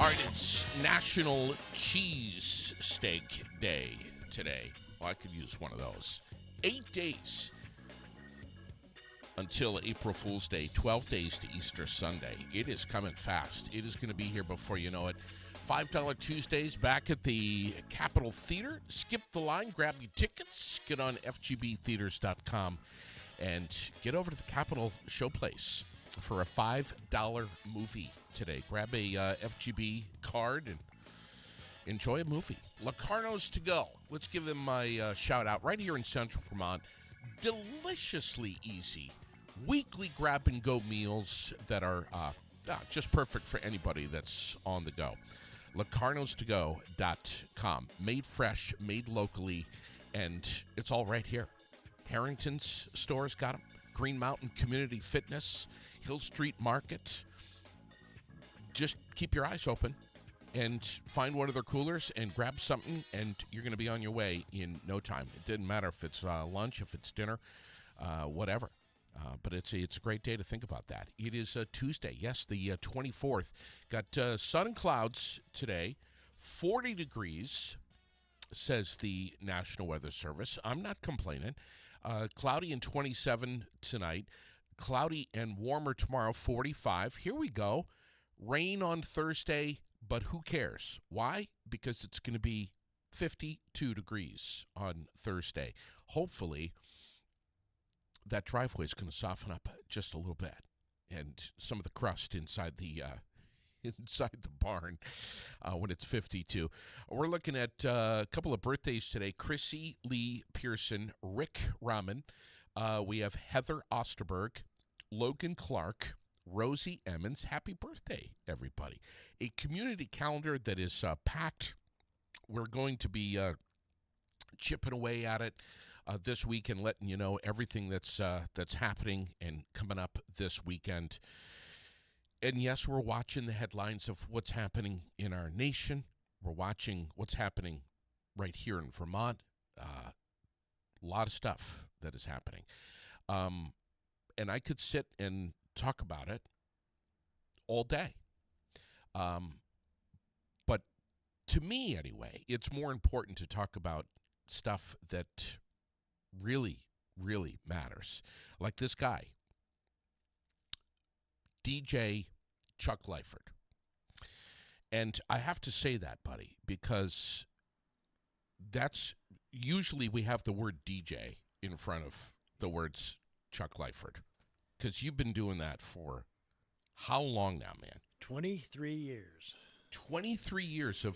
All right, it's National Cheese Steak Day today. Well, I could use one of those. 8 days until April Fool's Day, 12 days to Easter Sunday. It is coming fast. It is going to be here before you know it. $5 Tuesdays back at the Capitol Theater. Skip the line, grab your tickets, get on fgbtheaters.com, and get over to the Capitol Showplace for a $5 movie today. Grab a FGB card and enjoy a movie. Locarno's to go. Let's give them my shout out right here in Central Vermont. Deliciously easy weekly grab and go meals that are just perfect for anybody that's on the go. LocarnosToGo.com. Made fresh, made locally, and it's all right here. Harrington's stores got them. Green Mountain Community Fitness, Hill Street Market. Just keep your eyes open and find one of their coolers and grab something, and you're going to be on your way in no time. It didn't matter if it's lunch, if it's dinner, whatever. But it's a great day to think about that. It is a Tuesday, yes, the 24th. Got sun and clouds today, 40 degrees, says the National Weather Service. I'm not complaining. Cloudy and 27 tonight. Cloudy and warmer tomorrow, 45. Here we go. Rain on Thursday, but who cares? Why? Because it's going to be 52 degrees on Thursday. Hopefully, that driveway is going to soften up just a little bit, and some of the crust inside the barn when it's 52. We're looking at a couple of birthdays today. Chrissy Lee Pearson, Rick Rahman. We have Heather Osterberg, Logan Clark, Rosie Emmons. Happy birthday, everybody. A community calendar that is packed. We're going to be chipping away at it this week and letting you know everything that's happening and coming up this weekend. And yes, we're watching the headlines of what's happening in our nation. We're watching what's happening right here in Vermont. A lot of stuff that is happening. And I could sit and talk about it all day. But to me, anyway, it's more important to talk about stuff that really, really matters. Like this guy, DJ Chuck Lyford. And I have to say that, buddy, because that's usually we have the word DJ in front of the words Chuck Lyford. Because you've been doing that for how long now, man? 23 years. 23 years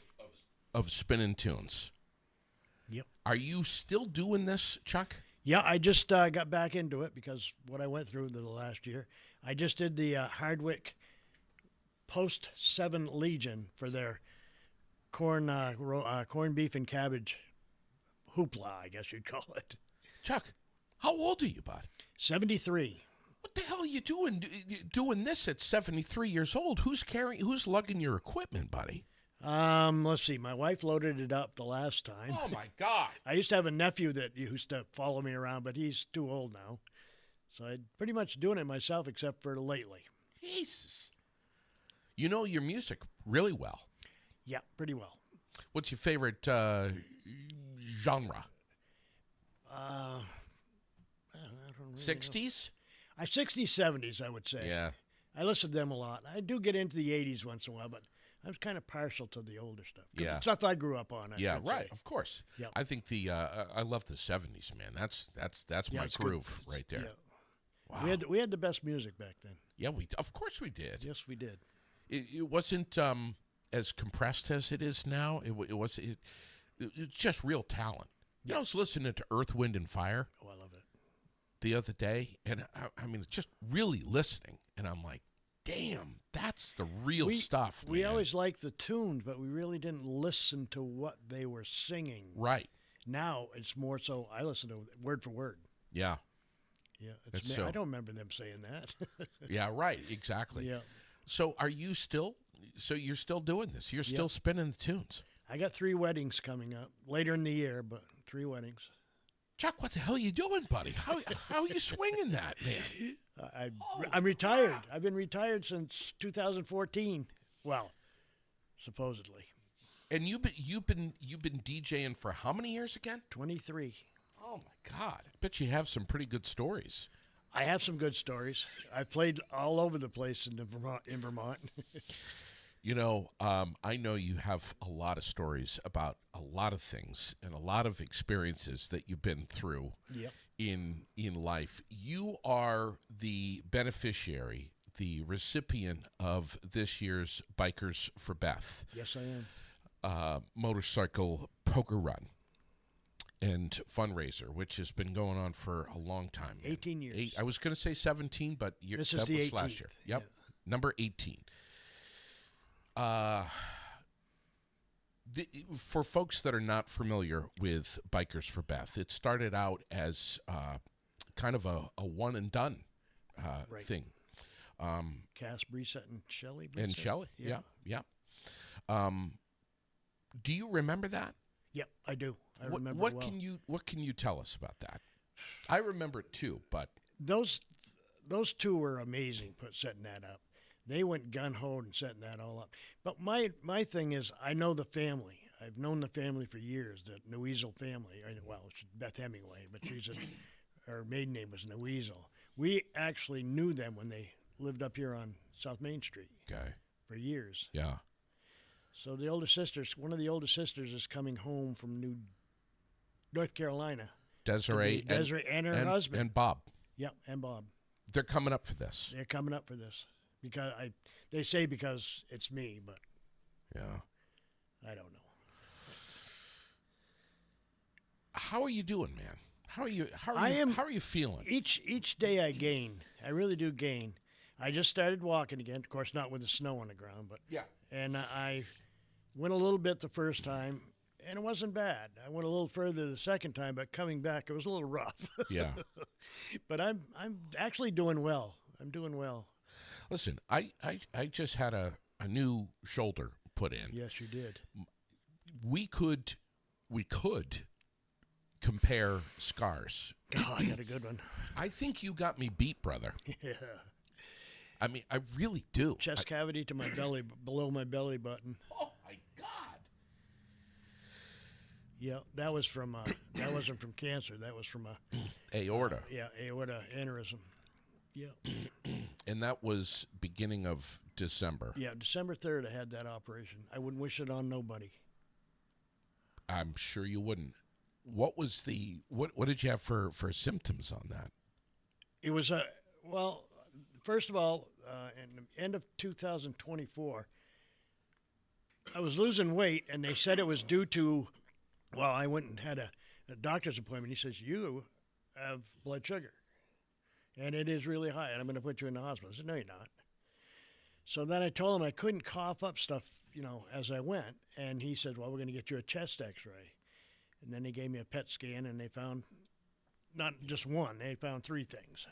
of spinning tunes. Yep. Are you still doing this, Chuck? Yeah, I just got back into it because what I went through the last year. I just did the Hardwick Post 7 Legion for their corned beef and cabbage hoopla, I guess you'd call it. Chuck, how old are you, bud? 73. What the hell are you doing this at 73 years old? Who's lugging your equipment, buddy? Let's see. My wife loaded it up the last time. Oh, my God. I used to have a nephew that used to follow me around, but he's too old now. So I'm pretty much doing it myself except for lately. Jesus. You know your music really well. Yeah, pretty well. What's your favorite genre? I don't really 60s? 60s, 70s, I would say. Yeah. I listen to them a lot. I do get into the 80s once in a while, but I was kind of partial to the older stuff. Yeah. The stuff I grew up on. Yeah, right. Of course. Yep. I think I love the 70s, man. That's my groove right there. Yeah. Wow. We had the best music back then. Yeah, of course we did. Yes, we did. It wasn't as compressed as it is now. It was just real talent. You know, I was listening to Earth, Wind, and Fire. Oh, I love it. The other day, and I mean, just really listening, and I'm like, damn, that's the real stuff, man. We always liked the tunes, but we really didn't listen to what they were singing. Right. Now it's more so I listen to word for word. Yeah. Yeah. So, I don't remember them saying that. Yeah, right. Exactly. Yeah. So you're still doing this? You're still spinning the tunes? I got 3 weddings coming up later in the year, but 3 weddings. Chuck, what the hell are you doing, buddy? How are you swinging that, man? I'm retired. I've been retired since 2014. Well, supposedly. And you've been DJing for how many years again? 23. Oh my God! I bet you have some pretty good stories. I have some good stories. I've played all over the place in Vermont. I know you have a lot of stories about a lot of things and a lot of experiences that you've been through Yep. in life. You are the beneficiary, the recipient of this year's Bikers for Beth Yes, I am. Motorcycle poker run and fundraiser, which has been going on for a long time. 18 years. I was going to say 17, but This that is the was 18th. last year. Yep, Yeah. number 18. For folks that are not familiar with Bikers for Beth, it started out as kind of a one and done Right. thing. Cass Brissett and Shelley. And Brissett? Shelley, yeah. Do you remember that? Yep, I do. I remember What well. can you tell us about that? I remember it too, but Those two were amazing. Setting that up. They went gun ho and setting that all up. But my thing is, I know the family. I've known the family for years. The Neuezel family. Well, it's Beth Hemingway, but her maiden name was Neuezel. We actually knew them when they lived up here on South Main Street okay, for years. yeah. So one of the oldest sisters is coming home from North Carolina. Desiree and her husband. and Bob. Yep, and Bob. They're coming up for this. They're coming up for this because they say because it's me, but Yeah. I don't know. How are you doing, man? How are you feeling? Each day I gain. I really do gain. I just started walking again. Of course, not with the snow on the ground, but Yeah. And I went a little bit the first time, and it wasn't bad. I went a little further the second time, but coming back, it was a little rough. Yeah. But I'm actually doing well. I'm doing well. Listen, I just had a new shoulder put in. Yes, you did. We could compare scars. Oh, I got a good one. I think you got me beat, brother. Yeah. I mean, I really do. Chest cavity to my belly, below my belly button. Oh my God. Yeah, that was from. That wasn't from cancer. That was from a Aorta. aorta aneurysm. Yeah. And that was beginning of December. Yeah, December 3rd, I had that operation. I wouldn't wish it on nobody. I'm sure you wouldn't. What was what did you have for symptoms on that? It was first of all, in the end of 2024, I was losing weight, and they said it was due to, well, I went and had a doctor's appointment. He says, you have blood sugar, and it is really high, and I'm going to put you in the hospital. I said, no, you're not. So then I told him I couldn't cough up stuff, as I went, and he said, well, we're going to get you a chest x-ray. And then they gave me a PET scan, and they found not just one, they found 3 things.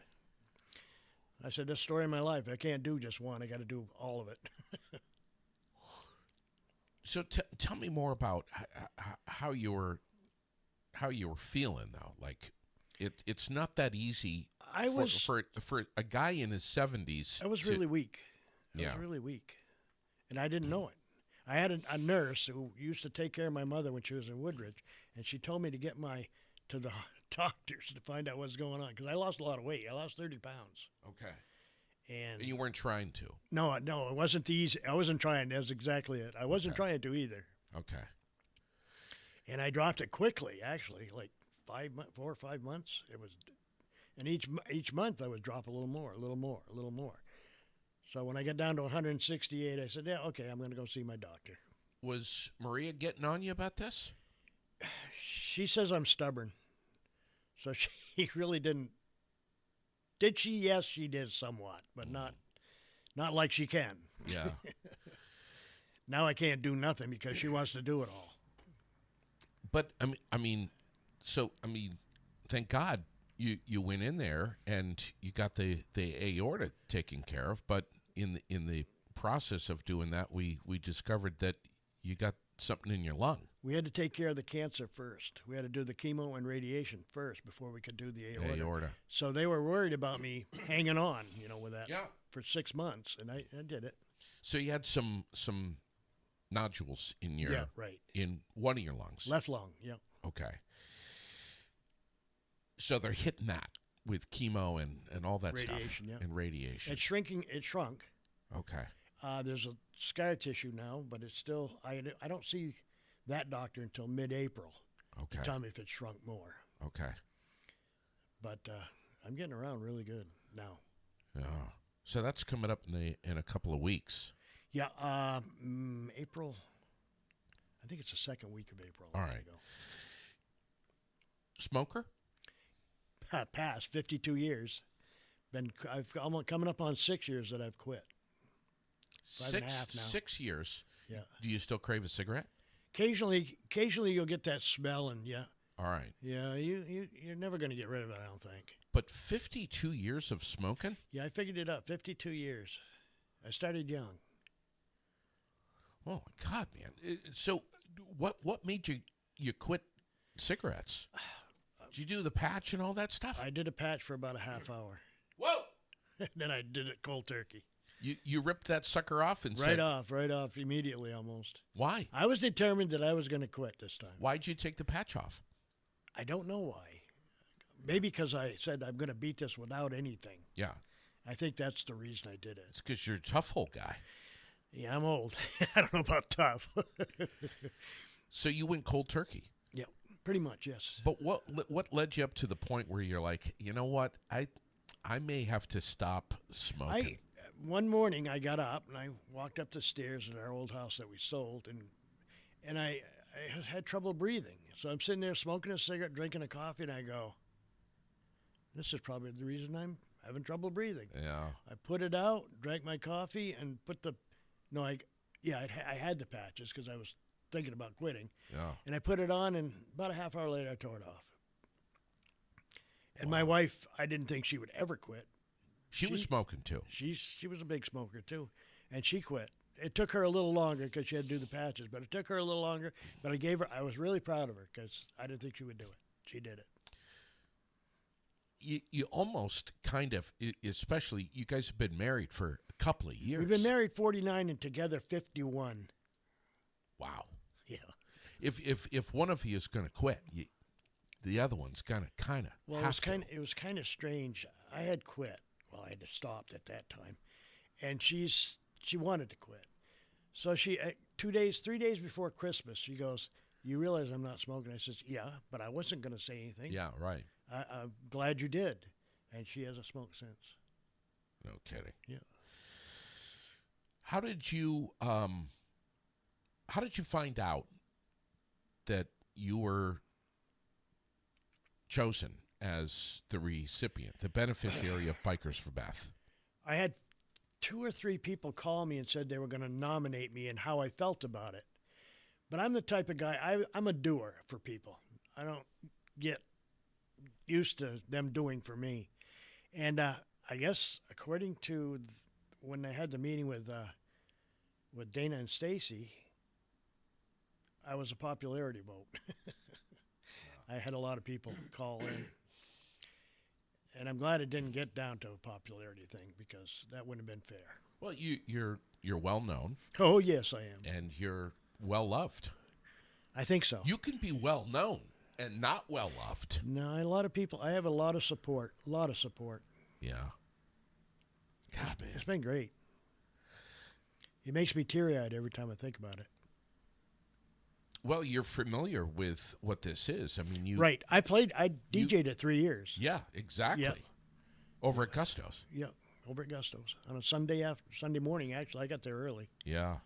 I said, this story of my life, I can't do just one. I got to do all of it. So tell me more about how you were feeling though. Like it's not that easy. For a guy in his 70s. I was really weak. I was really weak, and I didn't know it. I had a nurse who used to take care of my mother when she was in Woodridge, and she told me to get to the doctors to find out what's going on because I lost a lot of weight. I lost 30 pounds. Okay. And you weren't trying to. No, it wasn't easy. I wasn't trying. That's exactly it. I wasn't trying to either. Okay. And I dropped it quickly, actually, like 4 or 5 months. It was, and each month I would drop a little more, a little more, a little more. So when I got down to 168, I said, yeah, okay, I'm going to go see my doctor. Was Maria getting on you about this? She says I'm stubborn. So she really didn't. Did she? Yes, she did somewhat, but not like she can. Yeah. Now I can't do nothing because she wants to do it all. But I mean, thank God you went in there and you got the aorta taken care of. But in the process of doing that, we discovered that you got something in your lung. We had to take care of the cancer first. We had to do the chemo and radiation first before we could do the aorta. So they were worried about me hanging on, with that for 6 months, and I did it. So you had some nodules in your Yeah, right. in one of your lungs. Left lung, yeah. Okay. So they're hitting that with chemo and all that stuff. Radiation, yeah. And radiation. It's shrinking. It shrunk. Okay. There's a scar tissue now, but it's still. I don't see that doctor until mid-April Okay. to tell me if it's shrunk more. Okay. But I'm getting around really good now. Yeah. So that's coming up in a couple of weeks. Yeah, April. I think it's the second week of April. All right. Smoker? Past 52 years. I'm coming up on 6 years that I've quit. 5.5 now. 6 years. Yeah. Do you still crave a cigarette? Occasionally you'll get that smell, and yeah. All right. Yeah, you're never going to get rid of it, I don't think. But 52 years of smoking? Yeah, I figured it out. 52 years. I started young. Oh my God, man! So, what made you quit cigarettes? Did you do the patch and all that stuff? I did a patch for about a half hour. Whoa! Then I did it cold turkey. You ripped that sucker off and right off immediately almost. Why? I was determined that I was going to quit this time. Why'd you take the patch off? I don't know why. Maybe because I said I'm going to beat this without anything. Yeah. I think that's the reason I did it. It's because you're a tough old guy. Yeah, I'm old. I don't know about tough. So you went cold turkey? Yeah, pretty much, yes. But what led you up to the point where you're like, you know what, I may have to stop smoking? One morning I got up and I walked up the stairs at our old house that we sold, and I had trouble breathing. So I'm sitting there smoking a cigarette, drinking a coffee, and I go, this is probably the reason I'm having trouble breathing. Yeah. I put it out, drank my coffee, and I had the patches because I was thinking about quitting. Yeah. And I put it on, and about a half hour later, I tore it off. And my wife, I didn't think she would ever quit. She was smoking too. She was a big smoker too, and she quit. It took her a little longer because she had to do the patches, but it took her a little longer. But I was really proud of her because I didn't think she would do it. She did it. You almost kind of, especially you guys have been married for a couple of years. We've been married 49 and together 51. Wow. Yeah. If one of you is going to quit, the other one's gonna kind of. Well, it was kind of strange. I had quit. Well, I had stopped at that time, and she wanted to quit. So she 3 days before Christmas, she goes, "You realize I'm not smoking?" I says, "Yeah, but I wasn't going to say anything." Yeah, right. I'm glad you did, and she hasn't smoked since. No kidding. Yeah. How did you find out that you were chosen as the recipient, the beneficiary of Bikers for Beth? I had 2 or 3 people call me and said they were going to nominate me and how I felt about it. But I'm the type of guy, I'm a doer for people. I don't get used to them doing for me. And I guess according to when they had the meeting with Dana and Stacy, I was a popularity vote. I had a lot of people call in. And I'm glad it didn't get down to a popularity thing because that wouldn't have been fair. Well, you're well known. Oh, yes, I am. And you're well loved. I think so. You can be well known and not well loved. No, a lot of people. I have a lot of support. A lot of support. Yeah. God, man. It's been great. It makes me teary-eyed every time I think about it. Well, you're familiar with what this is. I mean, you... Right. I DJ'd it 3 years. Yeah, exactly. Yep. Over at Gusto's. Yeah, over at Gusto's. On a Sunday morning, actually. I got there early. Yeah.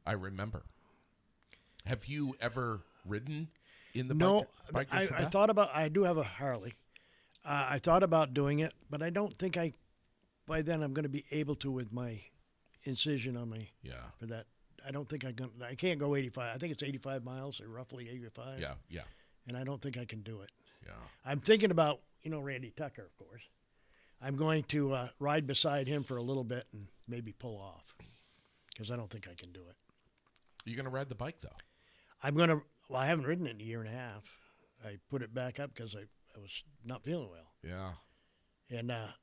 I remember. Have you ever ridden in the No, Bikers for I Beth? thought about, I do have a Harley. I thought about doing it, but I don't think by then I'm going to be able to with my incision on my, for that. I don't think I can't go 85. I think it's 85 miles or roughly 85. Yeah, yeah. And I don't think I can do it. Yeah. I'm thinking about, Randy Tucker, of course. I'm going to ride beside him for a little bit and maybe pull off because I don't think I can do it. You're going to ride the bike, though? I haven't ridden it in a year and a half. I put it back up because I was not feeling well. Yeah. And I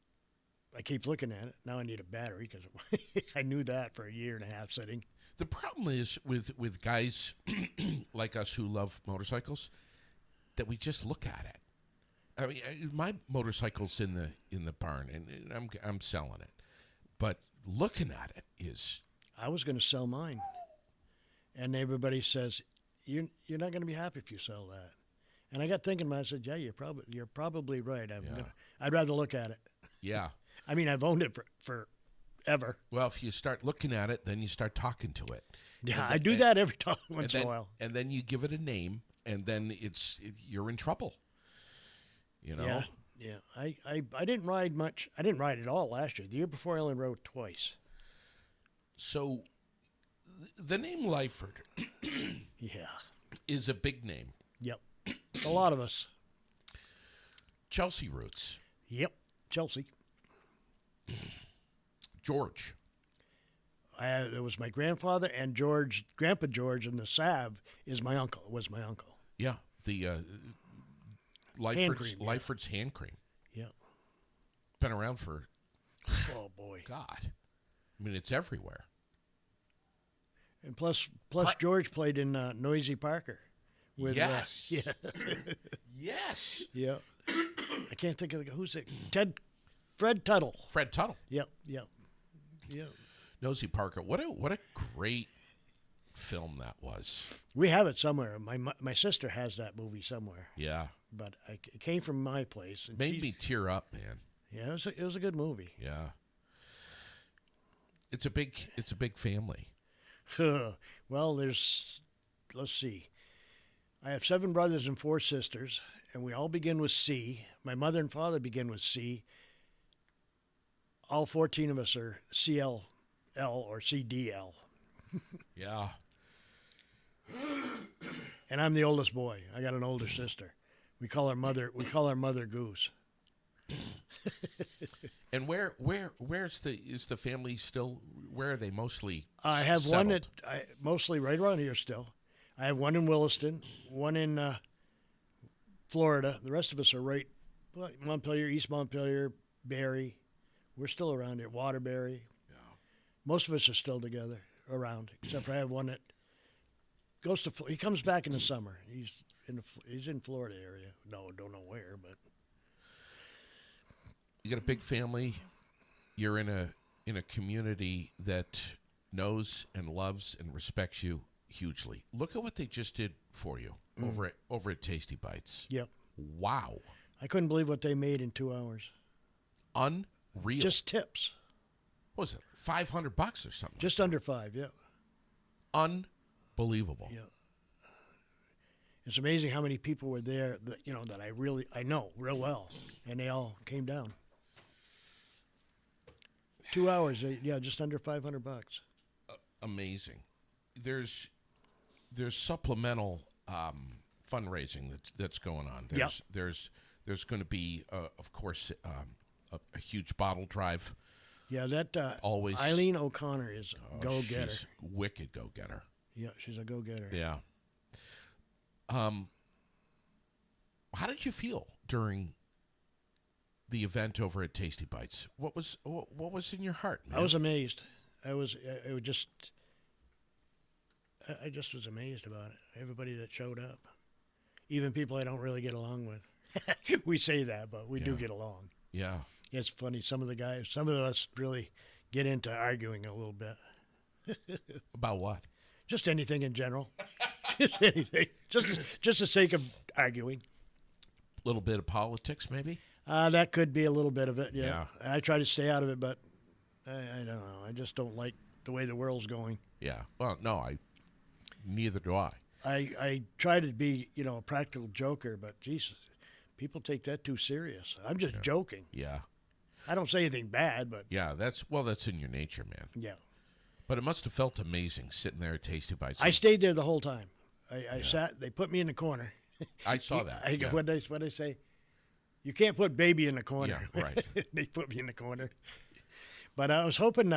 keep looking at it. Now I need a battery because I knew that for a year and a half sitting. The problem is with guys like us who love motorcycles that we just look at it. I mean, my motorcycle's in the barn, and I'm selling it, but looking at it is. I was going to sell mine, and everybody says you're not going to be happy if you sell that. And I got thinking about it. I said, yeah, you're probably right. I'd rather look at it. Yeah. I mean, I've owned it for ever. Well, if you start looking at it, then you start talking to it. Yeah, I do that every time once in a while. And then you give it a name, and then you're in trouble. You know? Yeah. I didn't ride much. I didn't ride at all last year. The year before, I only rode twice. So, the name Lyford Yeah. is a big name. Yep. A lot of us. Chelsea roots. Yep. Chelsea. George. It was my grandfather and Grandpa George, and the Sav was my uncle. Yeah. The Lyford's hand cream. Yeah. Been around for. Oh boy. God. I mean, it's everywhere. And plus George played in Noisy Parker. With, yes. Yeah. Yes. Yeah. I can't think of who's it. Fred Tuttle. Fred Tuttle. Yep. Nosy Parker. What a great film that was. We have it somewhere. My sister has that movie somewhere. Yeah. But it came from my place. And made me tear up, man. Yeah, it was a good movie. Yeah. It's a big family. Well, let's see. I have 7 brothers and 4 sisters, and we all begin with C. My mother and father begin with C. All 14 of us are CLL or CDL. Yeah. And I'm the oldest boy. I got an older sister. We call our mother Goose. And is the family still? Where are they mostly? I have settled? one mostly right around here still. I have one in Williston, one in Florida. The rest of us are right Montpelier, East Montpelier, Barrie. We're still around here. Waterbury. Yeah. Most of us are still together around, except for I have one that goes to. He comes back in the summer. He's in Florida area. No, don't know where, but. You got a big family. You're in a community that knows and loves and respects you hugely. Look at what they just did for you over at Tasty Bites. Yep. Wow. I couldn't believe what they made in 2 hours. Unreal. Just tips. What was it? $500 or something? Just under 5. Yeah. Unbelievable. Yeah. It's amazing how many people were there that I know real well, and they all came down. 2 hours, just under $500. Amazing. There's supplemental fundraising that's going on. There's going to be of course a huge bottle drive. Yeah, that always Eileen O'Connor is a go-getter. She's wicked go-getter. Yeah, she's a go-getter. Yeah. How did you feel during the event over at Tasty Bites? What was in your heart, man? I was amazed. I just was amazed about it. Everybody that showed up, even people I don't really get along with. We say that, but we do get along. Yeah. It's funny. Some of us really get into arguing a little bit. About what? Just anything in general. Just anything. Just the sake of arguing. A little bit of politics, maybe? That could be a little bit of it, yeah. Yeah. I try to stay out of it, but I don't know. I just don't like the way the world's going. Yeah. Well, no, neither do I. I try to be, a practical joker, but Jesus, people take that too serious. I'm just joking. Yeah. I don't say anything bad, but yeah, that's in your nature, man. Yeah. But it must have felt amazing sitting there at Tasty Bites. I stayed there the whole time. I sat. They put me in the corner. I saw that. What they say? You can't put baby in the corner. Yeah, right. They put me in the corner. But I was hoping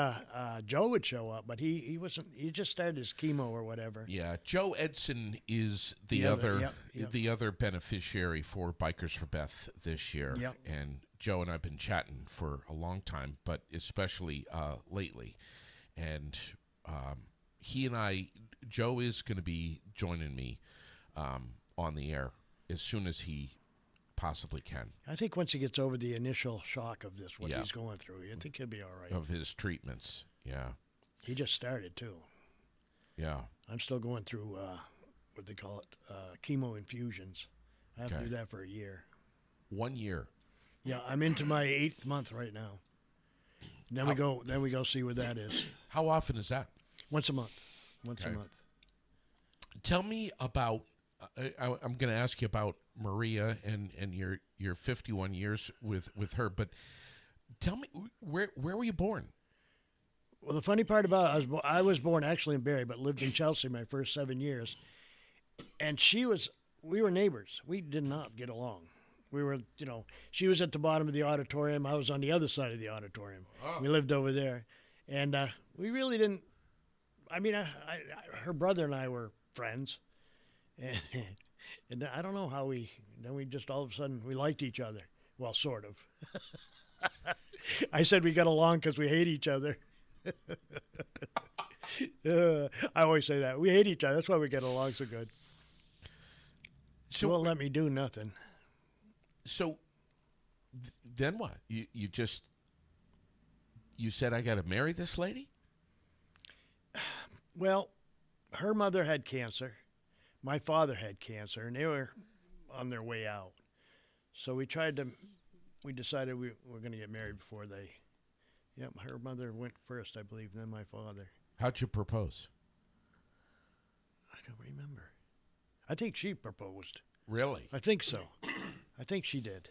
Joe would show up, but he wasn't. He just started his chemo or whatever. Yeah, Joe Edson is the other beneficiary for Bikers for Beth this year. Yep. And Joe and I have been chatting for a long time, but especially lately. And he and I, Joe is going to be joining me on the air as soon as he possibly can. I think once he gets over the initial shock of this, what Yeah. he's going through, I think he'll be all right. Of his treatments. Yeah. He just started, too. Yeah. I'm still going through, what they call it, chemo infusions. I have to Okay. do that for a year. 1 year. Yeah, I'm into my 8th month right now. Then we go see what that is. How often is that? Once a month. Once a Okay. month. Tell me about, I'm going to ask you about Maria and your 51 years with her, but tell me, where were you born? Well, the funny part about it, I was born actually in Barrie, but lived in Chelsea my first 7 years. And we were neighbors. We did not get along. We were, she was at the bottom of the auditorium. I was on the other side of the auditorium. Oh. We lived over there. And we really didn't, her brother and I were friends. And I don't know how we just all of a sudden, we liked each other. Well, sort of. I said we got along because we hate each other. I always say that. We hate each other. That's why we get along so good. She won't let me do nothing. So then what? You said I got to marry this lady? Well, her mother had cancer. My father had cancer, and they were on their way out. So we decided we were going to get married before they. Yep, her mother went first, I believe, then my father. How'd you propose? I don't remember. I think she proposed. Really? I think so. I think she did.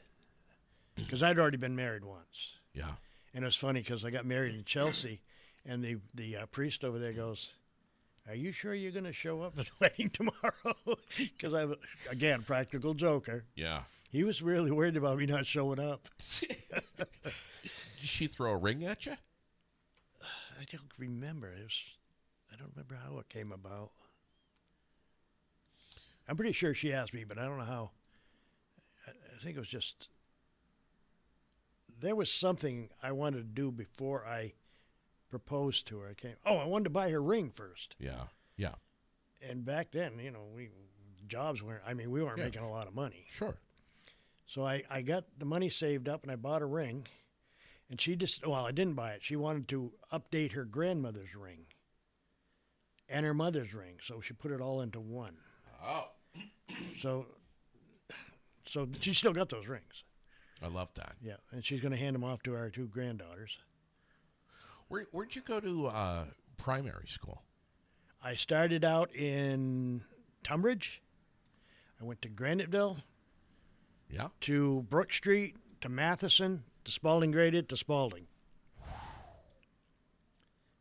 Because I'd already been married once. Yeah. And it was funny because I got married in Chelsea, and the priest over there goes, "Are you sure you're going to show up at the wedding tomorrow?" Because I'm, again, practical joker. Yeah. He was really worried about me not showing up. Did she throw a ring at you? I don't remember. I don't remember how it came about. I'm pretty sure she asked me, but I don't know how. I think it was just, there was something I wanted to do before I proposed to her. I wanted to buy her ring first. Yeah. Yeah. And back then, jobs weren't, we weren't making a lot of money. Sure. So I got the money saved up and I bought a ring. And she I didn't buy it. She wanted to update her grandmother's ring and her mother's ring. So she put it all into one. Oh. So she still got those rings. I love that. Yeah. And she's going to hand them off to our 2 granddaughters. Where'd you go to primary school? I started out in Tunbridge. I went to Graniteville. Yeah. To Brook Street, to Matheson, to Spalding Graded, to Spalding.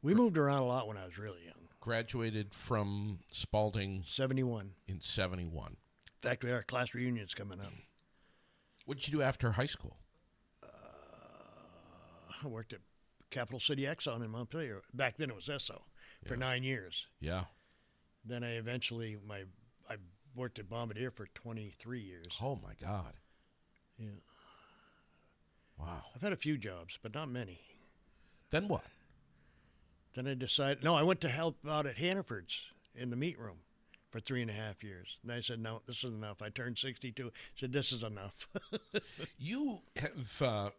We moved around a lot when I was really young. Graduated from Spalding 71. in 71. In fact, we have our class reunions coming up. What did you do after high school? I worked at Capital City Exxon in Montpelier. Back then it was Esso for 9 years. Yeah. Then I eventually, I worked at Bombardier for 23 years. Oh, my God. Yeah. Wow. I've had a few jobs, but not many. Then what? Then I decided, I went to help out at Hannaford's in the meat room for 3.5 years. And I said, no, this is enough. I turned 62. I said, this is enough. You have,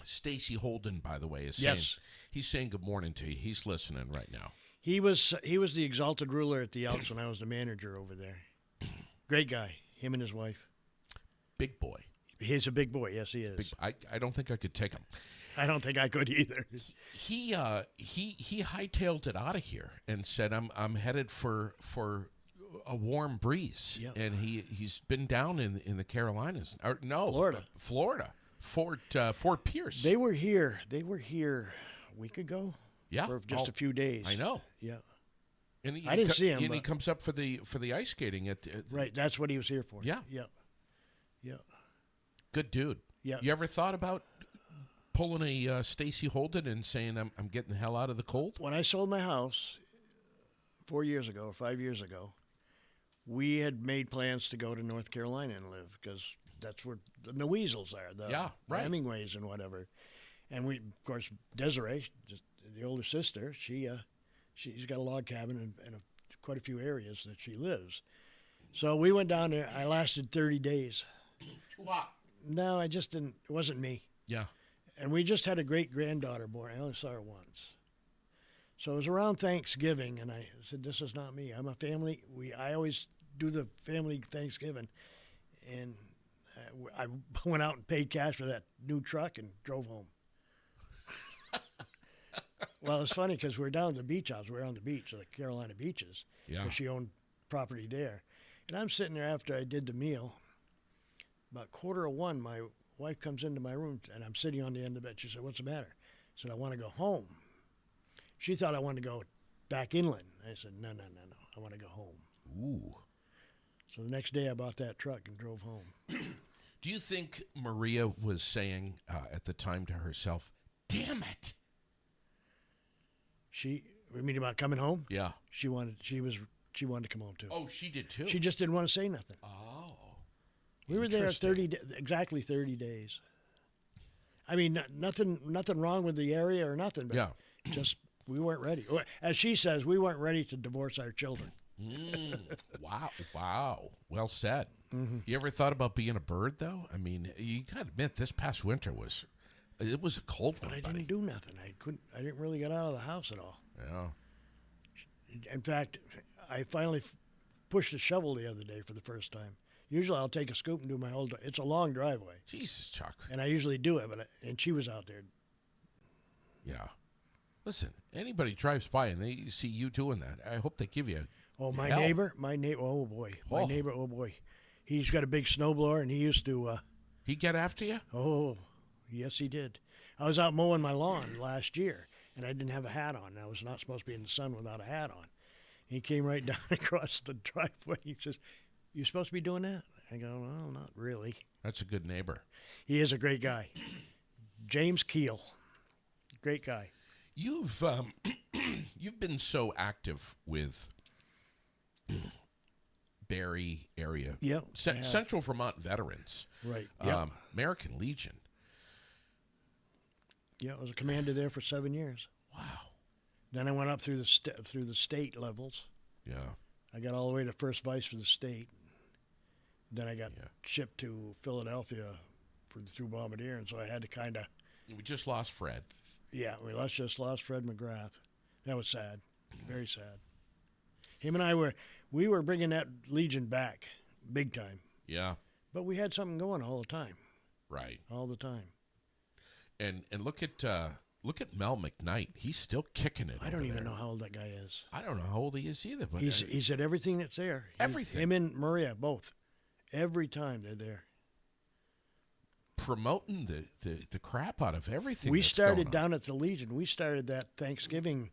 Stacy Holden, by the way, is saying, Yes. He's saying good morning to you. He's listening right now. He was the exalted ruler at the Elks when I was the manager over there. Great guy, him and his wife. Big boy. He's a big boy. Yes, he is. I don't think I could take him. I don't think I could either. He hightailed it out of here and said, I'm headed for a warm breeze. Yep. And he's been down in the Carolinas. Or no, Florida. Fort Pierce. They were here a week ago. Yeah. For just a few days. I know. Yeah. And I didn't see him. And he comes up for the ice skating at right. That's what he was here for. Yeah. Yeah. Yeah. Good dude. Yeah. You ever thought about pulling a Stacy Holden and saying I'm getting the hell out of the cold? When I sold my house 4 years ago or 5 years ago, we had made plans to go to North Carolina and live because that's where the Weasels are, the Hemingways and whatever. And we, of course, Desiree, the older sister, she she's got a log cabin and quite a few areas that she lives. So we went down there. I lasted 30 days. Too hot. No, I just didn't. It wasn't me. Yeah. And we just had a great granddaughter born. I only saw her once. So it was around Thanksgiving, and I said, "This is not me. I'm a family. I always do the family Thanksgiving," and I went out and paid cash for that new truck and drove home. Well, it's funny because we're down at the beach house. We're on the beach, the Carolina beaches. Yeah. Where she owned property there. And I'm sitting there after I did the meal. About 1:45, my wife comes into my room, and I'm sitting on the end of the bed. She said, "What's the matter?" I said, "I want to go home." She thought I wanted to go back inland. I said, No. I want to go home. Ooh. So the next day I bought that truck and drove home. Do you think Maria was saying at the time to herself, "Damn it"? You mean about coming home? Yeah. She wanted to come home too. Oh, she did too. She just didn't want to say nothing. Oh. We were there exactly 30 days. I mean, nothing wrong with the area or nothing, but Yeah. just we weren't ready. As she says, we weren't ready to divorce our children. Wow. Well said. Mm-hmm. You ever thought about being a bird, though? I mean, you got to admit, this past winter was a cold one, But I buddy. didn't do nothing. I didn't really get out of the house at all. Yeah. In fact, I finally pushed a shovel the other day for the first time. Usually I'll take a scoop and do my whole it's a long driveway. Jesus, Chuck. And I usually do it, and she was out there. Yeah. Listen, anybody drives by and they see you doing that, I hope they give you my hell. neighbor, oh boy. My neighbor, oh boy. He's got a big snowblower, and he used to... he get after you? Oh, yes, he did. I was out mowing my lawn last year, and I didn't have a hat on. I was not supposed to be in the sun without a hat on. He came right down across the driveway. He says, "You supposed to be doing that?" I go, "Well, not really." That's a good neighbor. He is a great guy. James Keel. Great guy. You've you've been so active with Barrie area. Yep. Central Vermont Veterans. Right. Yep. American Legion. Yeah, I was a commander there for 7 years. Wow. Then I went up through the state levels. Yeah. I got all the way to first vice for the state. Then I got shipped to Philadelphia through Bombardier, and so I had to kind of... We just lost Fred. Yeah, we just lost Fred McGrath. That was sad. Very sad. Him and I were bringing that Legion back big time. Yeah. But we had something going all the time. Right. All the time. And look at Mel McKnight. He's still kicking it. I don't even know how old that guy is. I don't know how old he is either. But He's at everything that's there. Everything. Him and Maria, both. Every time they're there. Promoting the crap out of everything. We started down at the Legion. We started that Thanksgiving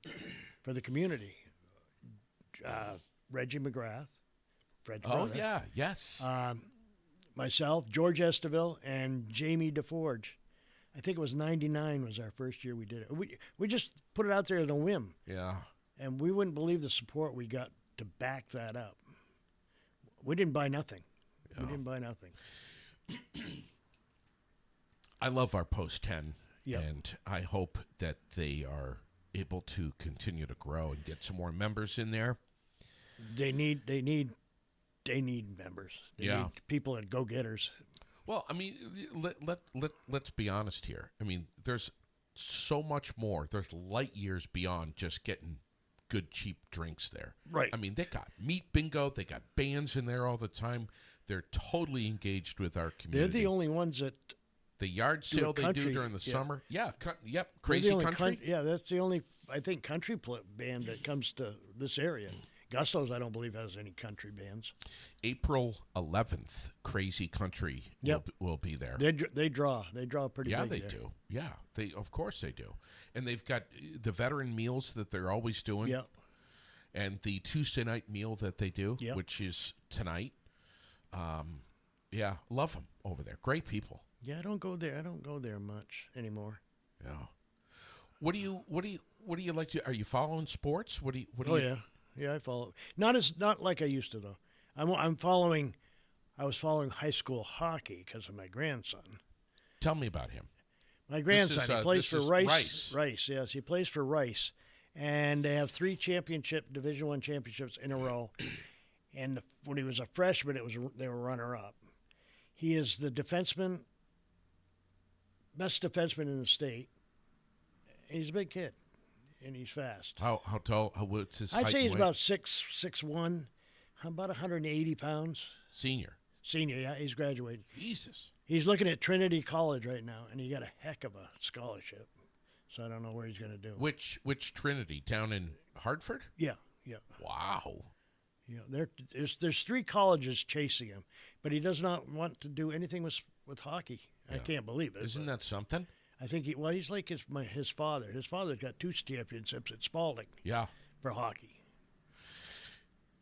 for the community. Reggie McGrath, Fred's brother. Oh, yeah. Yes. Myself, George Esteville, and Jamie DeForge. I think it was 99 was our first year we did it. We just put it out there on a whim. Yeah. And we wouldn't believe the support we got to back that up. We didn't buy nothing. Yeah. We didn't buy nothing. I love our Post 10, Yep. and I hope that they are able to continue to grow and get some more members in there. They need members. They need people that go-getters. Well, I mean, let's be honest here. I mean, there's so much more. There's light years beyond just getting good, cheap drinks there. Right. I mean, they got meat bingo. They got bands in there all the time. They're totally engaged with our community. They're the only ones that the yard sale they do during the summer. Yeah, yep. Crazy Country. That's the only, I think, country band that comes to this area. Gusto's, I don't believe, has any country bands. April 11th, Crazy Country will be there. They draw pretty big. Yeah, they there. do. Yeah, of course they do. And they've got the veteran meals that they're always doing. Yeah. And the Tuesday night meal that they do, which is tonight. Yeah, love them over there. Great people. Yeah, I don't go there much anymore. Yeah. What do you like to? Are you following sports? Yeah, I follow. Not like I used to though. I'm following. I was following high school hockey because of my grandson. Tell me about him. My grandson, he plays for Rice. Rice, yes, he plays for Rice, and they have 3 Division I championships in a row. And when he was a freshman, they were runner-up. He is the best defenseman in the state. He's a big kid, and he's fast. How tall? What's his height? I'd say he's and weight? about 6'1", about 180 pounds. Senior. Senior, yeah, he's graduating. Jesus. He's looking at Trinity College right now, and he got a heck of a scholarship. So I don't know where he's going to do. Which Trinity? Down in Hartford? Yeah. Wow. There's 3 colleges chasing him, but he does not want to do anything with hockey. Yeah. I can't believe it. Isn't that something? I think he's like his father. His father's got 2 championships at Spalding. Yeah. For hockey.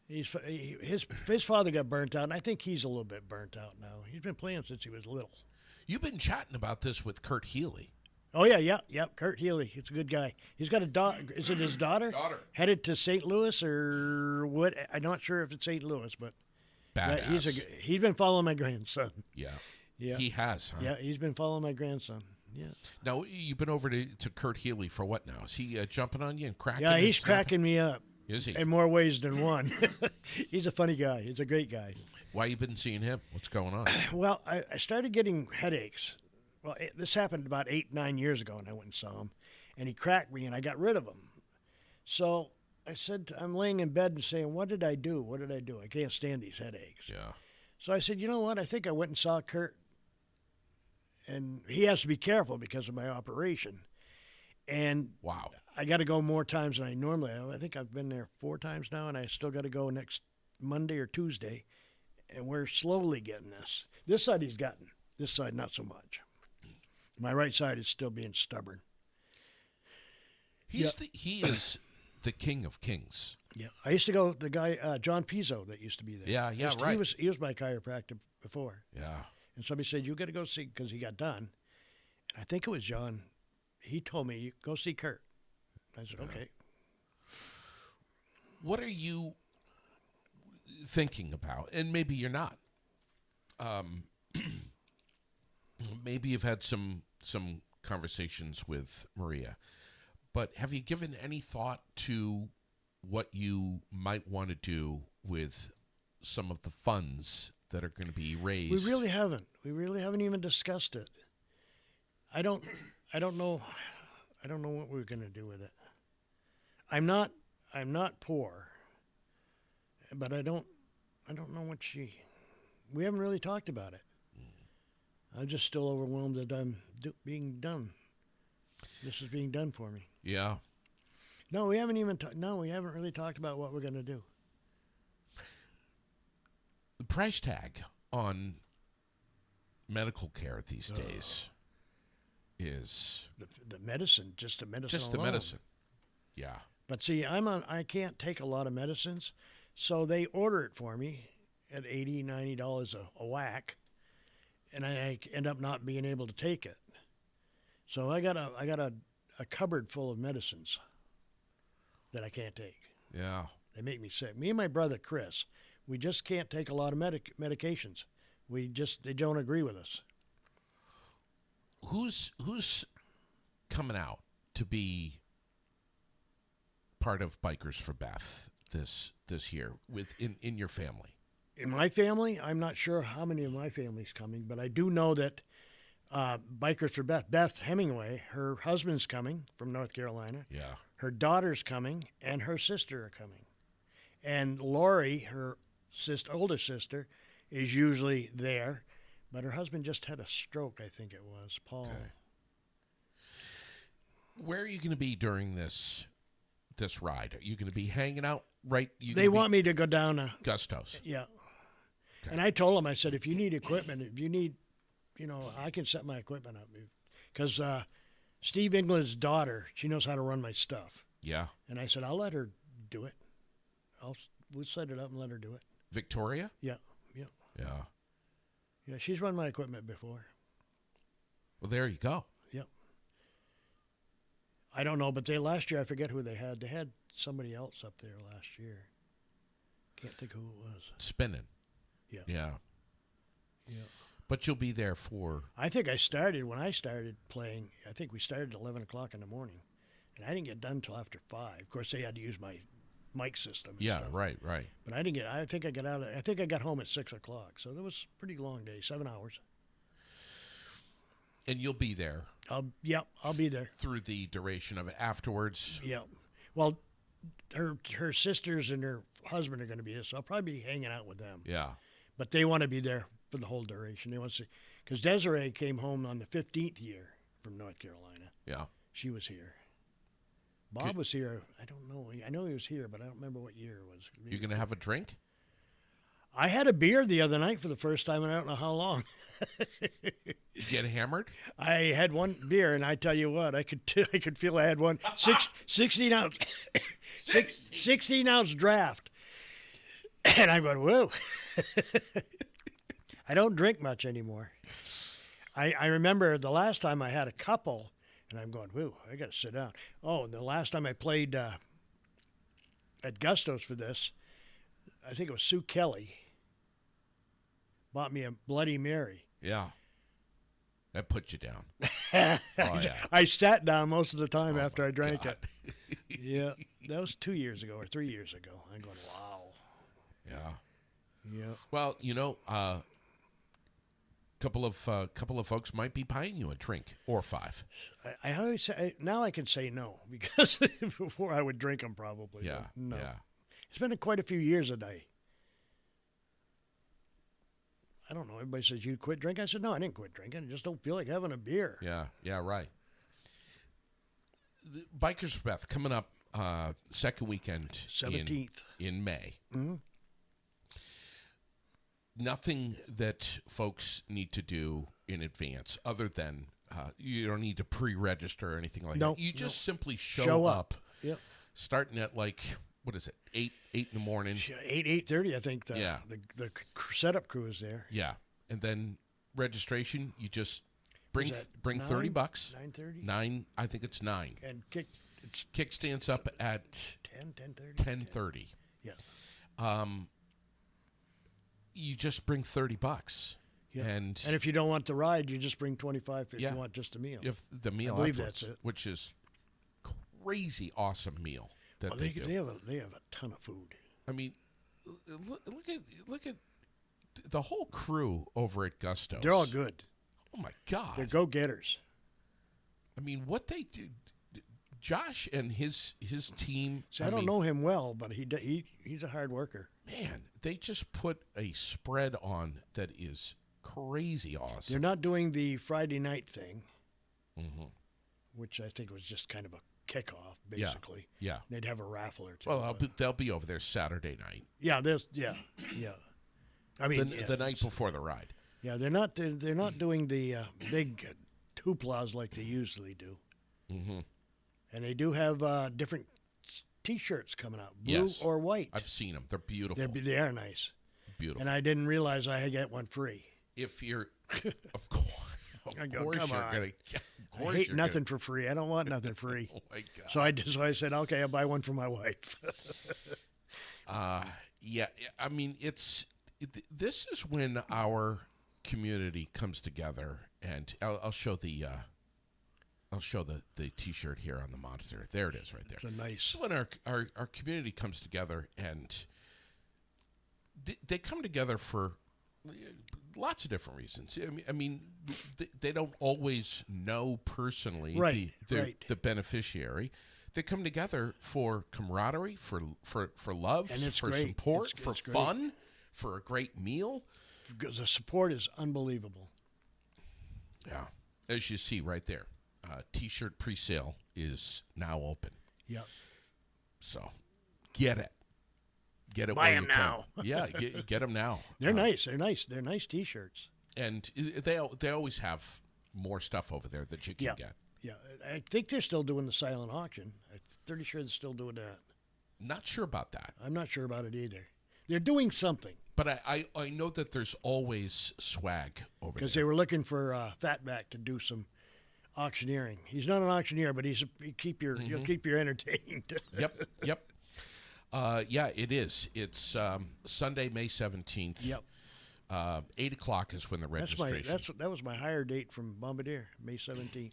His father got burnt out, and I think he's a little bit burnt out now. He's been playing since he was little. You've been chatting about this with Kurt Healy. Oh, yeah. Kurt Healy. He's a good guy. He's got a daughter. Is it his daughter? Daughter. Headed to St. Louis or what? I'm not sure if it's St. Louis, but Badass. he's been following my grandson. Yeah. Yeah. He has, huh? Yeah, he's been following my grandson. Yeah. Now, you've been over to Kurt Healy for what now? Is he jumping on you and cracking Yeah, you he's and snapping? cracking me up. Is he? In more ways than one. He's a funny guy. He's a great guy. Why you been seeing him? What's going on? Well, I started getting headaches. Well, this happened about 8-9 years ago, and I went and saw him. And he cracked me, and I got rid of him. So I said, I'm laying in bed and saying, what did I do? What did I do? I can't stand these headaches. Yeah. So I said, you know what? I think I went and saw Kurt. And he has to be careful because of my operation. And Wow. I got to go more times than I normally have. I think I've been there 4 times now, and I still got to go next Monday or Tuesday. And we're slowly getting this. This side he's gotten. This side, not so much. My right side is still being stubborn. He is the king of kings. Yeah, I used to go. The guy John Pizzo that used to be there. Yeah, right. He was my chiropractor before. Yeah. And somebody said, you got to go see, because he got done. I think it was John. He told me, go see Kurt. I said, okay. What are you thinking about? And maybe you're not. Maybe you've had some conversations with Maria. But have you given any thought to what you might want to do with some of the funds that are going to be raised? We really haven't. We really haven't even discussed it. I don't know. I don't know what we're going to do with it. I'm not poor, but I don't know what we haven't really talked about it. I'm just still overwhelmed that I'm being done. This is being done for me. Yeah. No, we haven't even we haven't really talked about what we're going to do. The price tag on medical care these days is the medicine, just the medicine. just the alone. medicine. Yeah. But see, I can't take a lot of medicines, so they order it for me at $80, $90 a whack, and I end up not being able to take it. So I got a cupboard full of medicines that I can't take. Yeah. They make me sick. Me and my brother Chris, we just can't take a lot of medications. They don't agree with us. Who's coming out to be part of Bikers for Beth this year in your family? In my family, I'm not sure how many of my family's coming, but I do know that Bikers for Beth Hemingway, her husband's coming from North Carolina. Yeah. Her daughter's coming, and her sister are coming. And Lori, her older sister, is usually there, but her husband just had a stroke, I think it was, Paul. Okay. Where are you going to be during this ride? Are you going to be hanging out right? They want me to go down to Gusto's. Yeah. Okay. And I told them, I said, if you need equipment, I can set my equipment up. Because Steve England's daughter, she knows how to run my stuff. Yeah. And I said, I'll let her do it. We'll set it up and let her do it. Victoria? Yeah. Yeah, she's run my equipment before. Well, there you go. Yep. I don't know, but last year, I forget who they had. They had somebody else up there last year. Can't think who it was. Spinning. Yeah. Yeah. Yeah. But you'll be there for... when I started playing, I think we started at 11 o'clock in the morning. And I didn't get done until after 5. Of course, they had to use my mic system. And Yeah, stuff. right. But I didn't get. I think I got home at 6 o'clock. So that was a pretty long day, 7 hours. And you'll be there. I'll be there Through the duration of it afterwards. Yeah. Well, her sisters and her husband are going to be there, so I'll probably be hanging out with them. Yeah. But they want to be there for the whole duration. They want to see, because Desiree came home on the 15th year from North Carolina. Yeah. She was here. Bob was here. I don't know. I know he was here, but I don't remember what year it was. You going to have a drink? I had a beer the other night for the first time in I don't know how long. You get hammered? I had one beer, and I tell you what, I could feel I had one 16 ounce 16 ounce draft, and I'm going, whoa. I don't drink much anymore. I remember the last time I had a couple, and I'm going, whoa, I got to sit down. Oh, and the last time I played at Gusto's for this, I think it was Sue Kelly bought me a Bloody Mary. Yeah. That put you down. Oh, yeah. I sat down most of the time after I drank God. it. Yeah, that was 2 years ago or 3 years ago. I'm going, wow. Yeah. Yeah. Well, couple of folks might be buying you a drink or 5. I always say now I can say no because before I would drink them probably. Yeah. But no. Yeah. It's been quite a few years a day. I don't know. Everybody says you quit drinking. I said no, I didn't quit drinking. I just don't feel like having a beer. Yeah. Yeah. Right. The Bikers for Beth coming up second weekend 17th in May. Mm-hmm. Nothing that folks need to do in advance other than you don't need to pre-register or anything like that. You just simply show up. Yep. Starting at what is it, 8 in the morning? 8:30, I think. The setup crew is there. Yeah, and then registration, you just bring $9? $30. 9:30. 9, I think it's 9. And Kickstands up at 10:30. 10:30. Yeah. You just bring $30. Yeah. And if you don't want the ride, you just bring 25 if you want just a meal. If the meal I believe afterwards, that's it. which is crazy awesome meal that they do. They have a ton of food. I mean, look at the whole crew over at Gusto's. They're all good. Oh my God, they're go-getters. I mean, what they do, Josh and his team. See, I don't know him well, but he's a hard worker. Man, they just put a spread on that is crazy awesome. They're not doing the Friday night thing, mm-hmm. which I think was just kind of a kickoff, basically. Yeah. They'd have a raffle or two. Well, they'll be over there Saturday night. Yeah, yeah. I mean, the night before the ride. Yeah, they're not doing the big hooplas like they usually do. Mm-hmm. And they do have different T-shirts coming out, blue or white. I've seen them. They're beautiful. They are nice. Beautiful. And I didn't realize I had got one free. If you're, of course, I hate nothing for free. I don't want nothing free. Oh my God! So I said, okay, I'll buy one for my wife. Yeah. I mean, this is when our community comes together, and I'll show the T-shirt here on the monitor. There it is, right there. It's a nice. This is when our community comes together, and they come together for lots of different reasons. I mean, they don't always know personally the beneficiary. They come together for camaraderie, for love, and it's for great. support, it's for great. fun, for a great meal. Because the support is unbelievable. Yeah, as you see right there, T-shirt pre-sale is now open. Yeah. So, get it. Get it. Buy while them you can. now. Yeah, get them now. They're nice. They're nice. They're nice T-shirts. And they always have more stuff over there that you can get. Yeah, I think they're still doing the silent auction. I'm pretty sure they're still doing that. Not sure about that. I'm not sure about it either. They're doing something. But I know that there's always swag over there. Because they were looking for Fatback to do some auctioneering. He's not an auctioneer, but he'll keep you entertained. Yep. Yeah, it is. It's Sunday, May 17th. Yep. 8 o'clock is when the registration. That was my hire date from Bombardier, May 17th.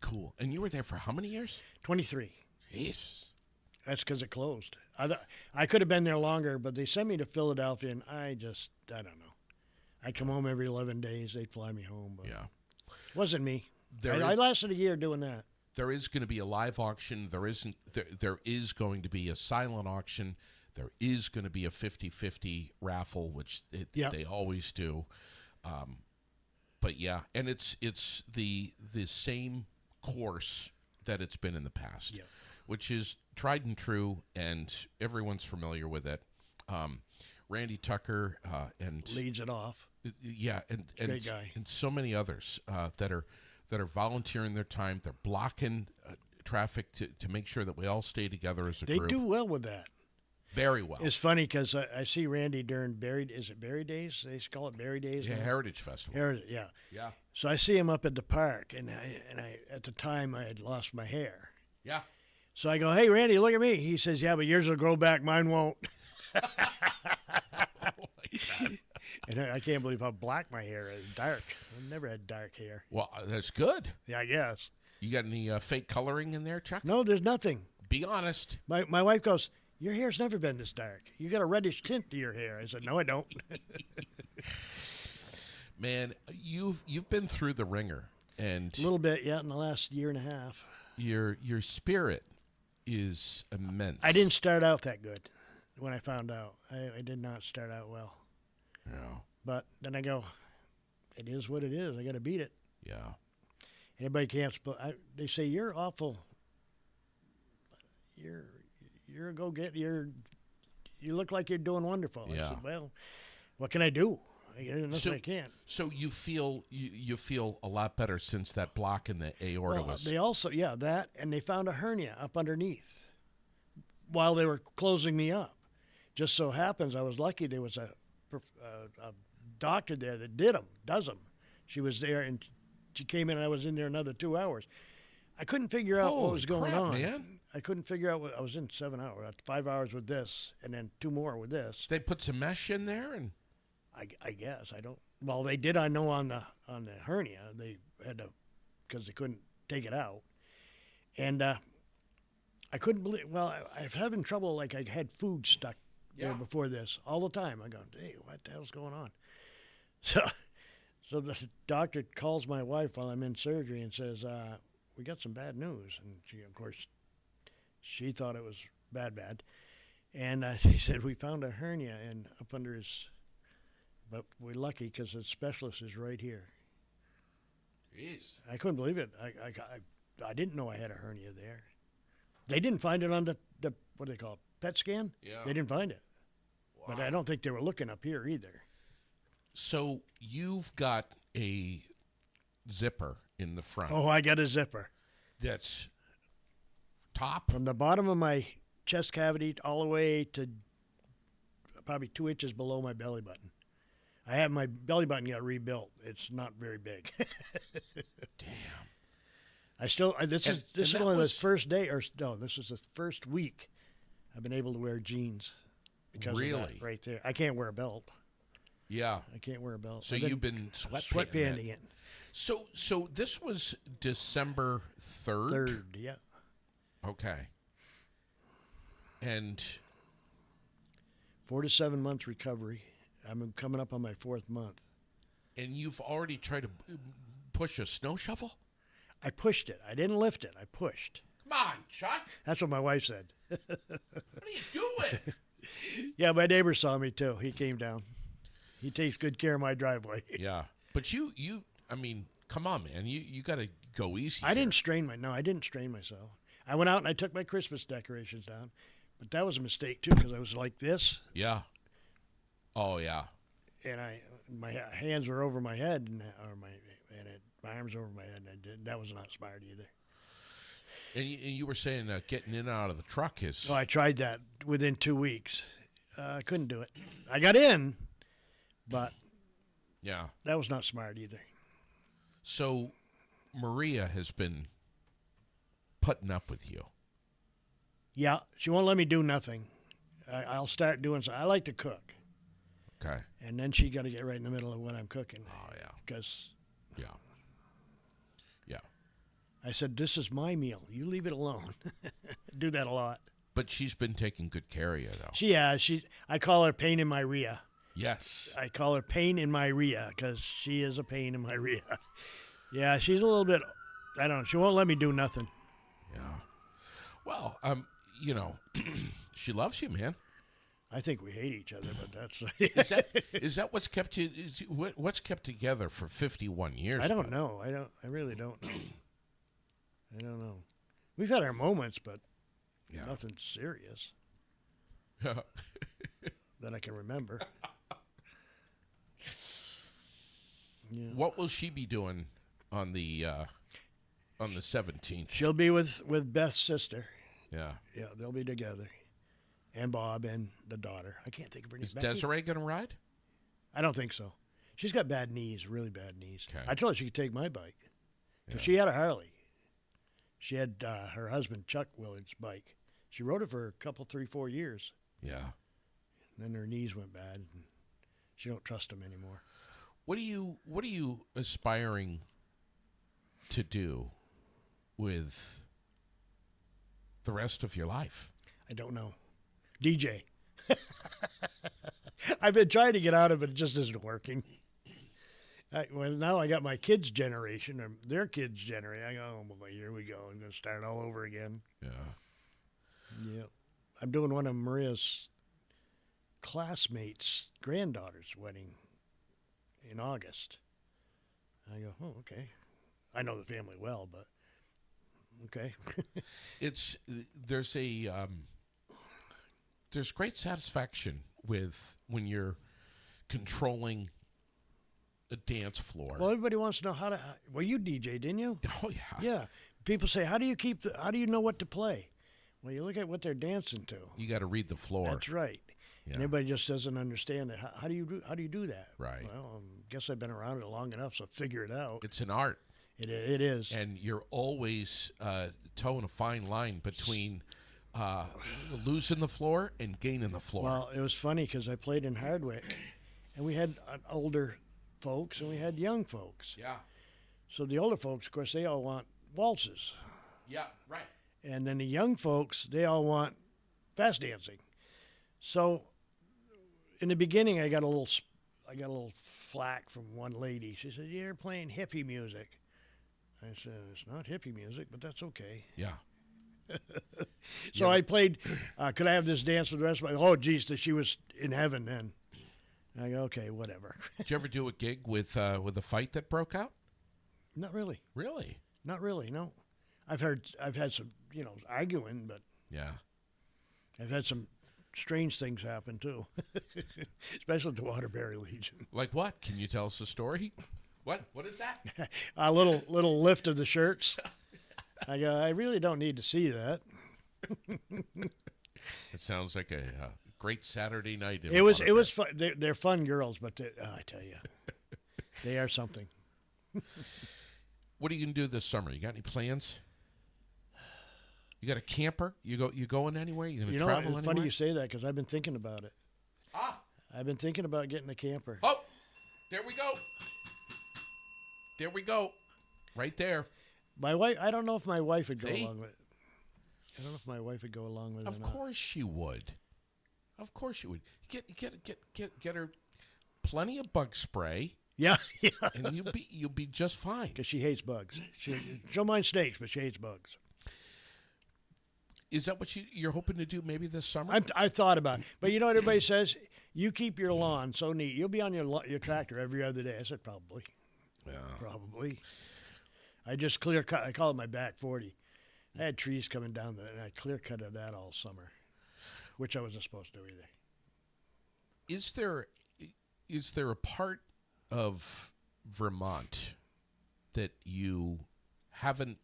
Cool. And you were there for how many years? 23. Jeez. That's because it closed. I could have been there longer, but they sent me to Philadelphia, and I don't know. I'd come home every 11 days. They'd fly me home. But Yeah. it wasn't me. There I lasted a year doing that. There is going to be a live auction. There is going to be a silent auction. There is going to be a 50-50 raffle, which they always do. But yeah, and it's the same course that it's been in the past, which is tried and true, and everyone's familiar with it. Randy Tucker and leads it off. Yeah, and great guy. And so many others that are volunteering their time. They're blocking traffic to make sure that we all stay together as a group. They do well with that. Very well. It's funny because I see Randy during Berry Days? They call it Berry Days? Yeah, now? Heritage Festival. Heritage, yeah. Yeah. So I see him up at the park, and I at the time I had lost my hair. Yeah. So I go, hey, Randy, look at me. He says, yeah, but yours will grow back. Mine won't. Oh, my God. And I can't believe how black my hair is. Dark. I've never had dark hair. Well, that's good. Yeah, I guess. You got any fake coloring in there, Chuck? No, there's nothing. Be honest. My wife goes, your hair's never been this dark. You got a reddish tint to your hair. I said, no, I don't. Man, you've been through the ringer, and A little bit, yeah, in the last year and a half. your spirit is immense. I didn't start out that good when I found out. I did not start out well. Yeah. But then I go, it is what it is. I got to beat it. Yeah. Anybody can't. They say you're awful. You're a go-get. You look like you're doing wonderful. Yeah. I said, well, what can I do? Nothing I can't. So you feel you feel a lot better since that block in the aorta was. They also, that, and they found a hernia up underneath while they were closing me up. Just so happens I was lucky there was a doctor there that does them. She was there, and she came in, and I was in there another 2 hours. I couldn't figure out what was going on. Man. I couldn't figure out I was in 7 hours, 5 hours with this, and then 2 more with this. They put some mesh in there, and I guess I don't. Well, they did. I know on the hernia they had to, because they couldn't take it out, and I couldn't believe. Well, I was having trouble. Like I had food stuck there before this all the time. I go, hey, what the hell's going on? So the doctor calls my wife while I'm in surgery and says, we got some bad news. And she, of course, she thought it was bad. And she said, we found a hernia up under his, but we're lucky because the specialist is right here. jeez. I couldn't believe it. I didn't know I had a hernia there. They didn't find it on the what do they call it, PET scan? Yeah. They didn't find it. Wow. But I don't think they were looking up here either. So you've got a zipper in the front. Oh, I got a zipper. That's top. From the bottom of my chest cavity all the way to probably 2 inches below my belly button. I have my belly button got rebuilt. It's not very big. Damn. This is only the first day, this is the first week I've been able to wear jeans. Because of that right there. I can't wear a belt. Yeah. I can't wear a belt. So you've been sweatpanding it. So this was December 3rd? 3rd, yeah. Okay. And 4 to 7 months recovery. I'm coming up on my 4th month. And you've already tried to push a snow shovel? I pushed it. I didn't lift it. I pushed. Come on, Chuck. That's what my wife said. What are you doing? Yeah, my neighbor saw me too. He came down. He takes good care of my driveway. Yeah. But you I mean, come on, man. You got to go easy. I didn't strain myself. I went out and I took my Christmas decorations down. But that was a mistake too, because I was like this. Yeah. Oh, yeah. And my hands were over my head, my arms over my head, and that was not smart either. And you were saying getting in and out of the truck is... Oh, I tried that within 2 weeks. I couldn't do it. I got in, but yeah, that was not smart either. So Maria has been putting up with you. Yeah, she won't let me do nothing. I'll start doing something. I like to cook. Okay. And then she got to get right in the middle of what I'm cooking. Oh, yeah. Because... Yeah. Yeah. I said, this is my meal. You leave it alone. Do that a lot. But she's been taking good care of you, though. She has. I call her pain in my rear. Yes. I call her pain in my rear because she is a pain in my rear. Yeah, she's a little bit, I don't know. She won't let me do nothing. Yeah. Well, she loves you, man. I think we hate each other, but that's. Is that what's kept you? What's kept together for 51 years? I don't know. I really don't know. I don't know. We've had our moments, but nothing serious that I can remember. Yeah. What will she be doing on the 17th? She'll be with Beth's sister. Yeah. Yeah, they'll be together. And Bob and the daughter. I can't think of her name. Is Desiree going to ride? I don't think so. She's got bad knees, really bad knees. Okay. I told her she could take my bike. Yeah. She had a Harley. She had her husband, Chuck Willard's bike. She rode it for a couple, 3, 4 years. Yeah. And then her knees went bad, and she don't trust them anymore. What are you aspiring to do with the rest of your life? I don't know. DJ. I've been trying to get out of it. It just isn't working. Well, now I got my kids' generation, or their kids' generation. I go, oh, boy, here we go. I'm going to start all over again. Yeah. Yeah. I'm doing one of Maria's classmates' granddaughter's wedding in August. I go, oh, okay. I know the family well, but okay. There's great satisfaction with when you're controlling a dance floor. Well, everybody wants to know well, you DJ, didn't you? Oh yeah. Yeah. People say, how do you know what to play? Well, you look at what they're dancing to. You got to read the floor. That's right. Yeah. And everybody just doesn't understand it. How do you do that? Right. Well, I guess I've been around it long enough, so figure it out. It's an art. It is. And you're always towing a fine line between losing the floor and gaining the floor. Well, it was funny because I played in Hardwick, and we had older folks and we had young folks. Yeah. So the older folks, of course, they all want waltzes. Yeah, right. And then the young folks, they all want fast dancing. So in the beginning, I got a little flack from one lady. She said, "You're playing hippie music." I said, "It's not hippie music, but that's okay." Yeah. So I played, could I have this dance for the rest of my, oh, geez, she was in heaven then. And I go, okay, whatever. Did you ever do a gig with a fight that broke out? Not really. Really? Not really, no. I've had some, arguing, but yeah, I've had some strange things happen too, especially at the Waterbury Legion. Like what? Can you tell us a story? What is that? A little lift of the shirts. I go, I really don't need to see that. It sounds like a great Saturday night. It was fun. They're fun girls, but I tell you, they are something. What are you gonna do this summer? You got any plans? You got a camper? You going anywhere? You gonna travel anywhere? It's funny you say that because I've been thinking about it. I've been thinking about getting a camper. Oh, there we go. There we go. Right there. My wife. I don't know if my wife would go See? along with it. I don't know if my wife would go along with it. Of course she would. Of course she would. Get her plenty of bug spray. Yeah. And you'll be just fine. Because she hates bugs. She'll mind snakes, but she hates bugs. Is that what you're hoping to do maybe this summer? I thought about it. But you know what everybody says? You keep your lawn so neat. You'll be on your tractor every other day. I said, probably. Yeah. Probably. I just clear cut. I call it my back 40. I had trees coming down there, and I clear cutted that all summer, which I wasn't supposed to do either. Is there a part of Vermont that you haven't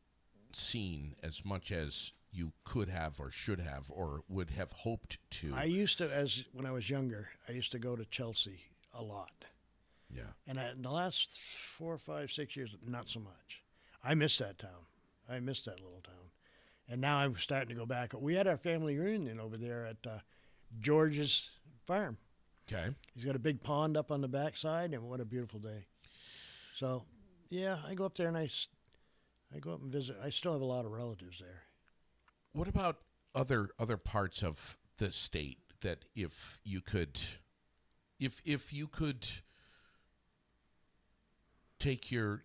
seen as much as you could have or should have or would have hoped to? I used to, when I was younger, I used to go to Chelsea a lot. Yeah. And in the last 4, 5, 6 years, not so much. I miss that town. I miss that little town. And now I'm starting to go back. We had our family reunion over there at George's farm. Okay. He's got a big pond up on the backside, and what a beautiful day. So, yeah, I go up there and I I go up and visit. I still have a lot of relatives there. What about other parts of the state that if you could take your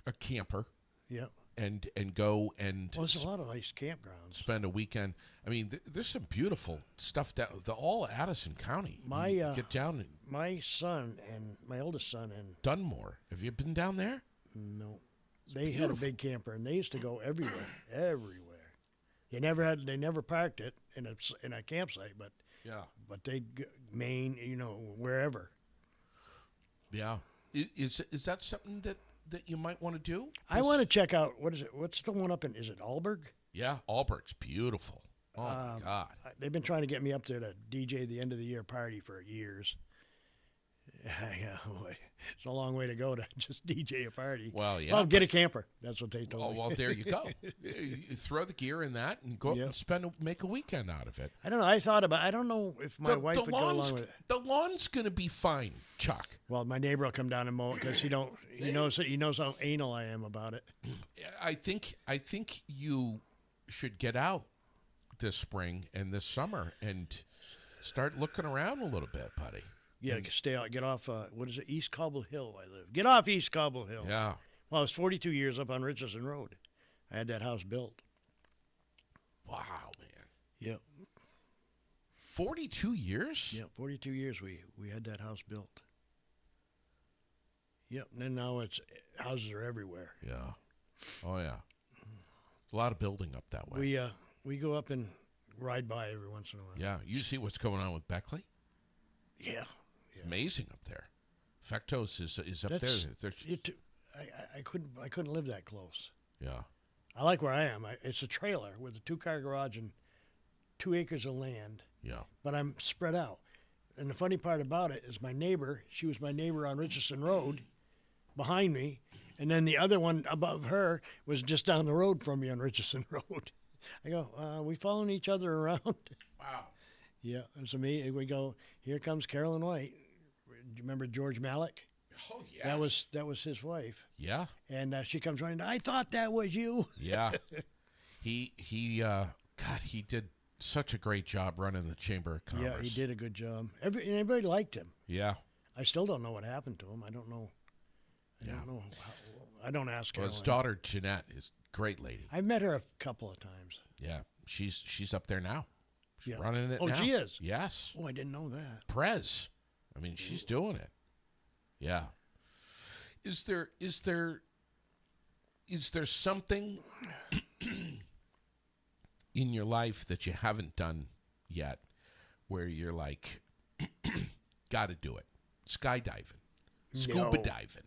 a camper Yep. and go and Well, there's a lot of nice campgrounds. spend a weekend. I mean, there's some beautiful stuff down all Addison County. You get down in My son and my oldest son and Dunmore. Have you been down there? no, they had a beautiful. big camper and they used to go everywhere, everywhere. They never parked it in a campsite, but Yeah. they Maine, wherever. Yeah. Is that something that you might want to do? I want to check out what is it? What's the one up in? Is it Alberg? Yeah, Alberg's beautiful. Oh my God. They've been trying to get me up there to DJ the end of the year party for years. Yeah, boy, it's a long way to go to just DJ a party. Well, yeah. Well, get a camper. That's what they told Oh, me. well, there you go. You throw the gear in that and go up Yep. and make a weekend out of it. I don't know. I don't know if my wife would go along with it. The lawn's going to be fine, Chuck. Well, my neighbor will come down and mow it because he knows how anal I am about it. I think you should get out this spring and this summer and start looking around a little bit, buddy. Yeah, stay out. Get off. What is it? East Cobble Hill. I live. Get off East Cobble Hill. Yeah. Well, I was 42 years up on Richardson Road. I had that house built. Wow, man. Yep. 42 years? Yeah, 42 years we had that house built. Yep, and then now houses are everywhere. Yeah. Oh, yeah. A lot of building up that way. We go up and ride by every once in a while. Yeah. You see what's going on with Beckley? Yeah. Amazing up there. Fectos is up That's- there. I couldn't live that close. Yeah. I like where I am. It's a trailer with a 2-car garage and 2 acres of land, Yeah. but I'm spread out. And the funny part about it is my neighbor, she was my neighbor on Richardson Road behind me, and then the other one above her was just down the road from me on Richardson Road. I go, we following each other around? Wow. Yeah, it's me. We go, here comes Carolyn White. Do you remember George Malik? Oh, yeah. That was his wife. Yeah. And she comes running, I thought that was you. Yeah. he did such a great job running the Chamber of Commerce. Yeah, he did a good job. Everybody liked him. Yeah. I still don't know what happened to him. I don't know. I don't know. I don't ask Well, Caroline. his daughter Jeanette is a great lady. I've met her a couple of times. Yeah. She's up there now. She's Yeah. running it Oh, now. she is? Yes. Oh, I didn't know that. Prez. I mean, she's doing it. Yeah. Is there something in your life that you haven't done yet where you're like, got to do it? Skydiving, scuba No. diving.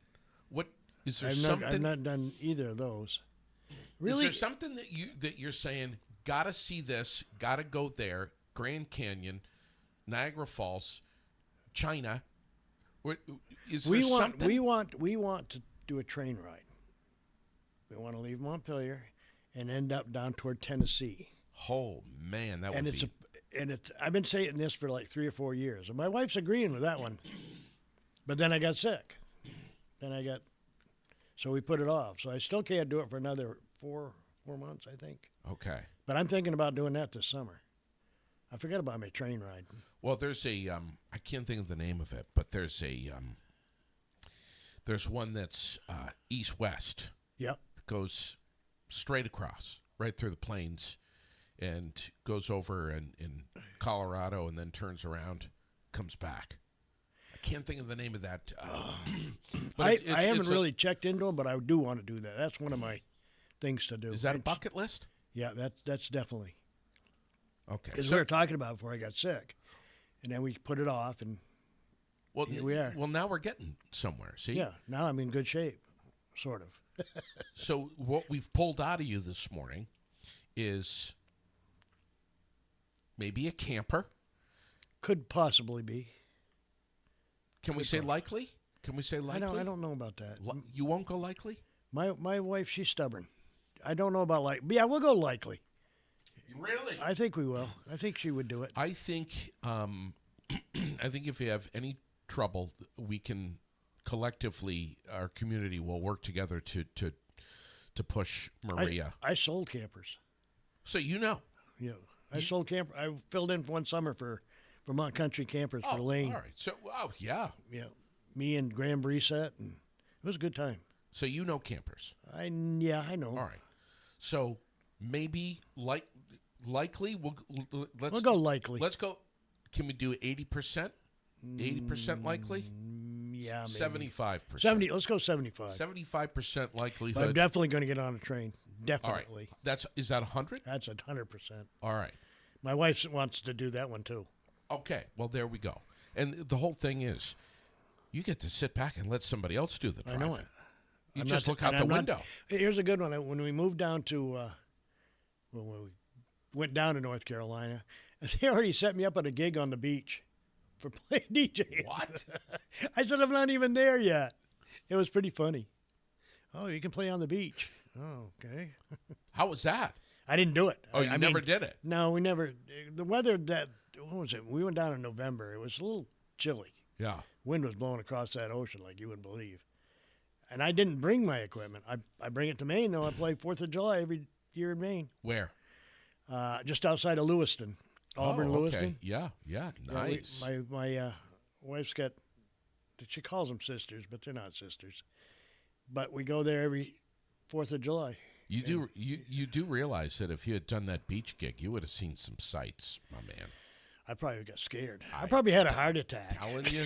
What is there I've something? not done either of those. Is Really? there something that you're saying? Got to see this. Got to go there. Grand Canyon, Niagara Falls, China. What is there something? We want to do a train ride. We want to leave Montpelier and end up down toward Tennessee. Oh man, that And would it's be. I've been saying this for like 3 or 4 years, and my wife's agreeing with that one. But then I got sick. So we put it off. So I still can't do it for another 4 months, I think. Okay. But I'm thinking about doing that this summer. I forgot about my train ride. Well, there's a I can't think of the name of it, but there's one that's east-west. Yep. That goes straight across, right through the plains, and goes over in Colorado, and then turns around, comes back. I can't think of the name of that. But I haven't really checked into them, but I do want to do that. That's one of my things to do. Is that a bucket list? Yeah, that's definitely. Okay. Because we were talking about it before I got sick. And then we put it off, and well, here we are. Well, now we're getting somewhere. See? Yeah, now I'm in good shape, sort of. So what we've pulled out of you this morning is maybe a camper. Could possibly be. Can we say likely? Can we say likely? I don't know about that. You won't go likely? My wife, she's stubborn. I don't know about yeah, we'll go likely. Really? I think we will. I think she would do it. I think I think if you have any trouble, we can collectively, our community will work together to to push Maria. I sold campers. So you know. Yeah, I sold camper. I filled in for one summer for Vermont Country Campers for Lane. All right. So, yeah. Yeah, me and Graham Brissett, and it was a good time. So you know campers. I know. All right. So maybe likely let's We'll go likely. Let's go. Can we do 80%? 80% likely? Yeah, maybe. 75%. 70. Let's go 75. 75% likelihood. But I'm definitely going to get on a train. All Definitely. right. Is that 100? That's 100%. All right. My wife wants to do that one too. Okay. Well, there we go. And the whole thing is, you get to sit back and let somebody else do the driving. I know it. You just look out the window. Here's a good one. When we moved down to, when we went down to North Carolina, they already set me up at a gig on the beach for playing DJ. What? I said, I'm not even there yet. It was pretty funny. Oh, you can play on the beach. Oh, okay. How was that? I didn't do it. Oh, you never did it? No, we never. The weather what was it? We went down in November. It was a little chilly. Yeah. Wind was blowing across that ocean like you wouldn't believe. And I didn't bring my equipment. I bring it to Maine, though. I play 4th of July every year in Maine. Where? Just outside of Lewiston. Auburn, okay. Lewiston. Yeah, nice. My wife's got, she calls them sisters, but they're not sisters. But we go there every 4th of July. You do realize that if you had done that beach gig, you would have seen some sights, my man. I probably got scared. I probably had a heart attack. Telling you.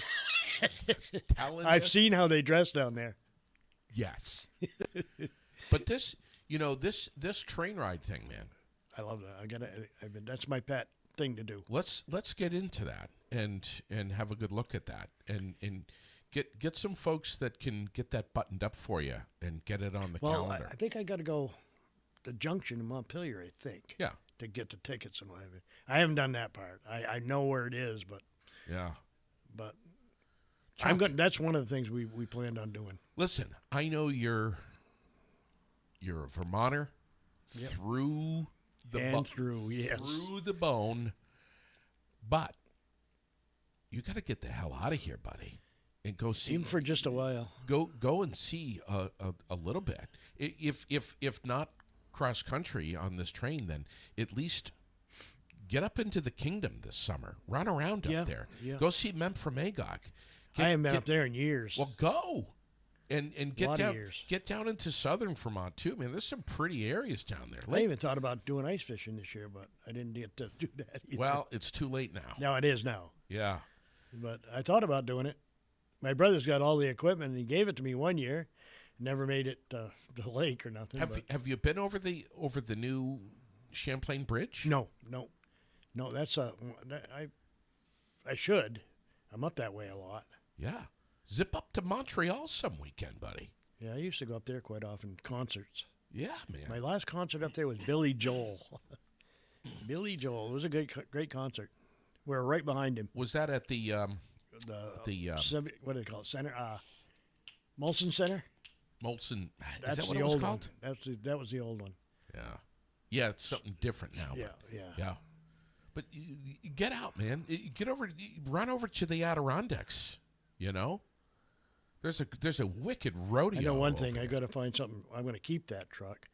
I've seen how they dress down there. Yes. But this train ride thing, man. I love that. That's my pet thing to do. Let's get into that and have a good look at that and get some folks that can get that buttoned up for you and get it on the calendar. I think I got to go to Junction in Montpelier, I think. Yeah. To get the tickets and what have you. I haven't done that part. I know where it is, but yeah. But I'm good. That's one of the things we planned on doing. Listen, I know you're a Vermonter through the bone, but you got to get the hell out of here, buddy, and go see. Even for just a while. Go and see a little bit. If not cross country on this train, then at least get up into the kingdom this summer. Run around up there. Yeah. Go see Mem from Magog. I haven't been up there in years. Well, go and get down into southern Vermont too, man. There's some pretty areas down there. I even thought about doing ice fishing this year, but I didn't get to do that either. Well, it's too late now. No, it is now. Yeah. But I thought about doing it. My brother's got all the equipment, and he gave it to me one year. Never made it to the lake or nothing. Have you been over the new Champlain Bridge? No. That's I should. I'm up that way a lot. Yeah, zip up to Montreal some weekend, buddy. Yeah, I used to go up there quite often. Concerts. Yeah, man. My last concert up there was Billy Joel. Billy Joel. It was a great concert. We were right behind him. Was that at the what do they call it? Center? Molson Center. Molson. That's is that what the it was old called? One. That was the old one. Yeah. Yeah, it's something different now. Yeah. But you get out, man. Run over to the Adirondacks. You know, there's a wicked rodeo. I know one thing. I got to find something. I'm going to keep that truck,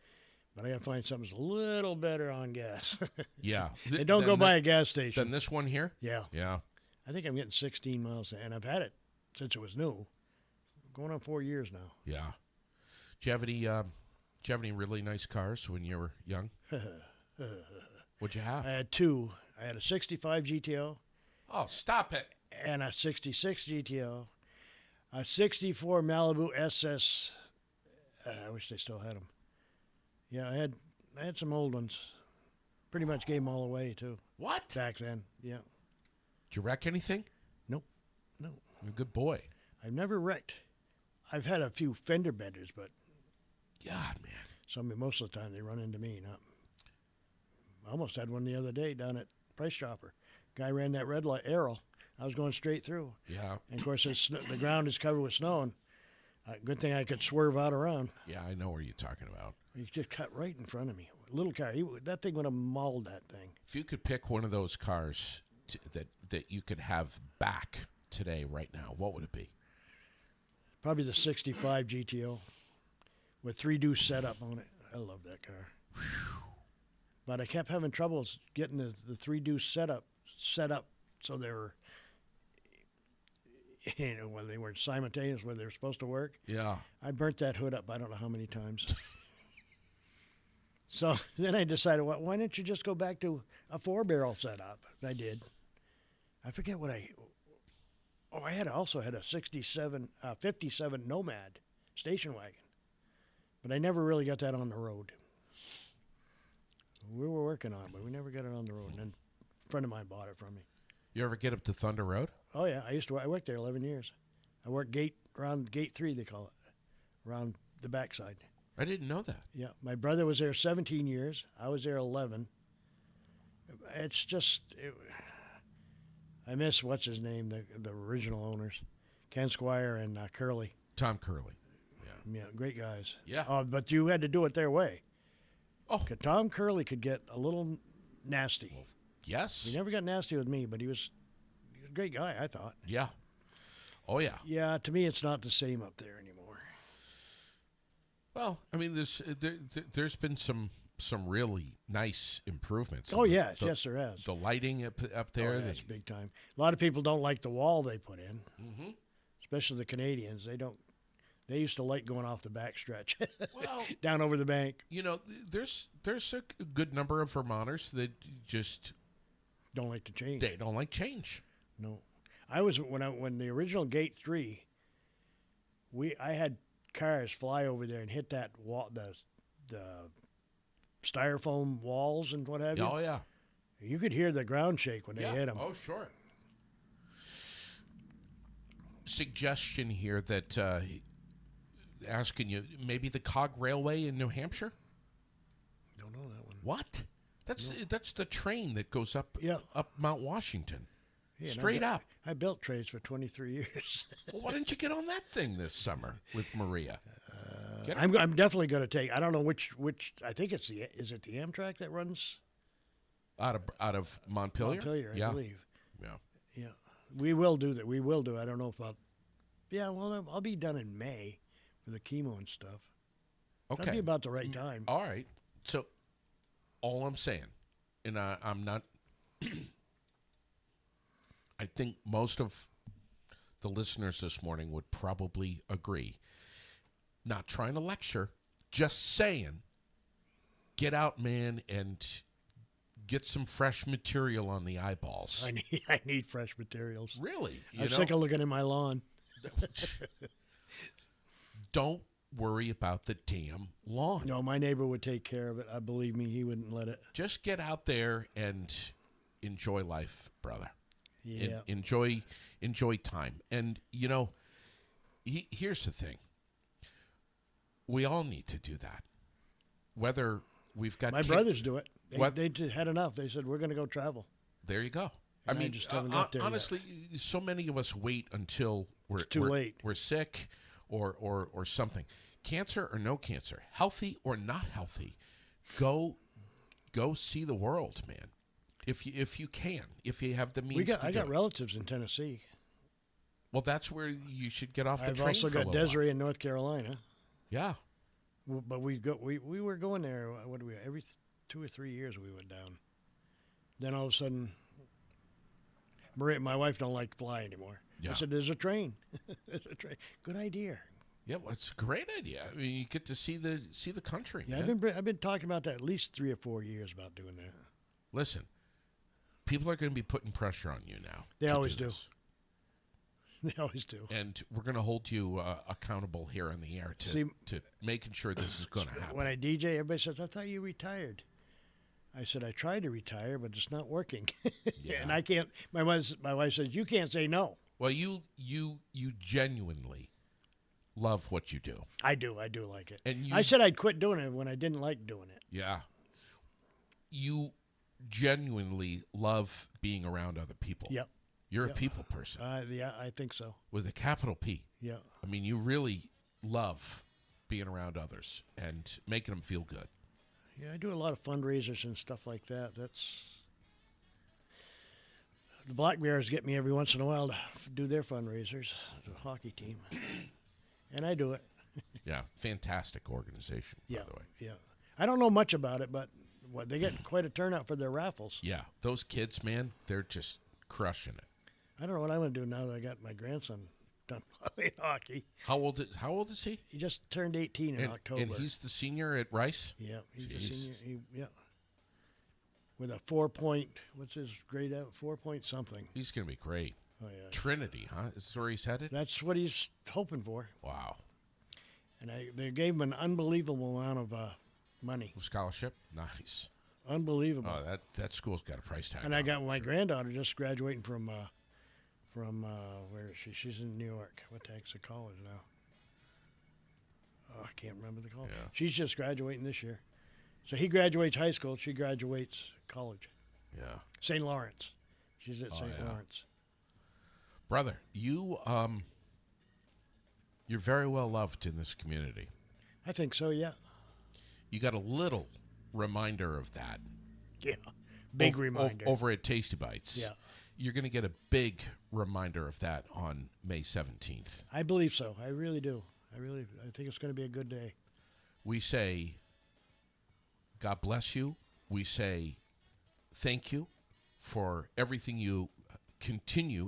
but I got to find something that's a little better on gas. Yeah. And don't go by a gas station. Than this one here. Yeah. Yeah. I think I'm getting 16 miles, and I've had it since it was new. Going on 4 years now. Yeah. Do you have any really nice cars when you were young? What'd you have? I had two. I had a 65 GTO. Oh, stop it. And a 66 GTO. A 64 Malibu SS. I wish they still had them. Yeah, I had some old ones. Pretty much gave them all away, too. What? Back then, yeah. Did you wreck anything? Nope. You're a good boy. I've never wrecked. I've had a few fender benders, but God, man. Most of the time they run into me. I almost had one the other day down at Price Chopper. Guy ran that red light arrow. I was going straight through. Yeah. And of course, the ground is covered with snow. And good thing I could swerve out around. Yeah, I know where you're talking about. He just cut right in front of me. Little car. That thing would have mauled that thing. If you could pick one of those cars that you could have back today, right now, what would it be? Probably the 65 GTO. with 3-deuce setup on it. I love that car. But I kept having troubles getting the 3-deuce setup set up so they were, when they were simultaneous, when they were supposed to work. Yeah. I burnt that hood up I don't know how many times. So then I decided, well, why don't you just go back to a 4-barrel setup? And I did. I forget what I also had a 57 Nomad station wagon. But I never really got that on the road. We were working on it, but we never got it on the road. And then a friend of mine bought it from me. You ever get up to Thunder Road? Oh, yeah. I worked there 11 years. I worked around Gate 3, they call it, around the backside. I didn't know that. Yeah. My brother was there 17 years. I was there 11. It's just, I miss, what's his name, the original owners, Ken Squire and Curley. Tom Curley. Yeah, great guys. Yeah. But you had to do it their way. Oh. Tom Curley could get a little nasty. Well, yes. He never got nasty with me, but he was a great guy, I thought. Yeah. Oh, yeah. Yeah, to me, it's not the same up there anymore. Well, I mean, there's been some really nice improvements. Oh, yes, yes, there has. The lighting up there. Oh, yeah, it's big time. A lot of people don't like the wall they put in, especially the Canadians. They don't. They used to like going off the back stretch, well, down over the bank. You know, there's a good number of Vermonters that just don't like to change. They don't like change. No, I was when the original Gate 3. I had cars fly over there and hit that wall, the styrofoam walls and what have you. Oh yeah, you could hear the ground shake when they hit them. Oh sure. Suggestion here that. Asking you, maybe the Cog Railway in New Hampshire? Don't know that one. What? That's the train that goes up Mount Washington. Yeah, straight up. I built trains for 23 years. Well, why didn't you get on that thing this summer with Maria? I'm definitely going to take. I don't know which. I think is it the Amtrak that runs out of Montpelier? Montpelier, I believe. Yeah. We will do that. We will do. I don't know if I'll. Yeah, well, I'll be done in May. For the chemo and stuff. Okay. That'd be about the right time. All right. So, all I'm saying, and I'm not, I think most of the listeners this morning would probably agree. Not trying to lecture, just saying, get out, man, and get some fresh material on the eyeballs. I need fresh materials. Really? I'm sick of looking at my lawn. Don't worry about the damn lawn. No, my neighbor would take care of it. I believe me, he wouldn't let it. Just get out there and enjoy life, brother. Yeah. Enjoy time. And, here's the thing. We all need to do that. Whether we've got... My brothers do it. They had enough. They said, we're going to go travel. There you go. And I mean, just haven't got there honestly, yet. So many of us wait until we're too late. We're sick or something. Cancer or no cancer, healthy or not healthy, go see the world, man. If you can, if you have the means. I got relatives in Tennessee. Well, that's where you should get off the train. I've also got Desiree in North Carolina. Yeah. But we were going there. Every 2 or 3 years we went down. Then all of a sudden, Maria, my wife, don't like to fly anymore. Yeah. I said, "There's a train. There's a train. Good idea." Yeah, well, it's a great idea. I mean, you get to see the country. Yeah, man. I've been talking about that at least 3 or 4 years about doing that. Listen, people are going to be putting pressure on you now. They always do. They always do. And we're going to hold you accountable here on the air to making sure this is going to happen. When I DJ, everybody says, "I thought you retired." I said, "I tried to retire, but it's not working." Yeah. And I can't. My wife says, "You can't say no." Well, you genuinely love what you do. I do like it. And I said I'd quit doing it when I didn't like doing it. Yeah. You genuinely love being around other people. Yep. You're a people person. Yeah, I think so. With a capital P. Yeah. I mean, you really love being around others and making them feel good. Yeah, I do a lot of fundraisers and stuff like that. The Black Bears get me every once in a while to do their fundraisers, the hockey team. And I do it. Yeah, fantastic organization, Yeah, by the way. yeah. I don't know much about it, but they get quite a turnout for their raffles. Yeah, those kids, man, they're just crushing it. I don't know what I'm going to do now that I got my grandson done playing hockey. How old is he? He just turned 18 in October. And he's the senior at Rice? Yeah, he's Jeez. a senior. Yeah. With a 4-point, what's his grade out? 4-point something. He's going to be great. Oh, yeah. Trinity, huh? Is this where he's headed? That's what he's hoping for. Wow. And they gave him an unbelievable amount of money. Scholarship? Nice. Unbelievable. Oh, that school's got a price tag. And I got my granddaughter just graduating from where is she? She's in New York. What the heck's the college now? Oh, I can't remember the college. Yeah. She's just graduating this year. So he graduates high school. She graduates college. Yeah. St. Lawrence. She's at St. yeah. Lawrence. Brother, you're very well loved in this community. I think so, yeah. You got a little reminder of that. Yeah. Big reminder. Over at Tasty Bites. Yeah. You're going to get a big reminder of that on May 17th. I believe so. I really do. I think it's going to be a good day. We say, God bless you. We say, thank you for everything you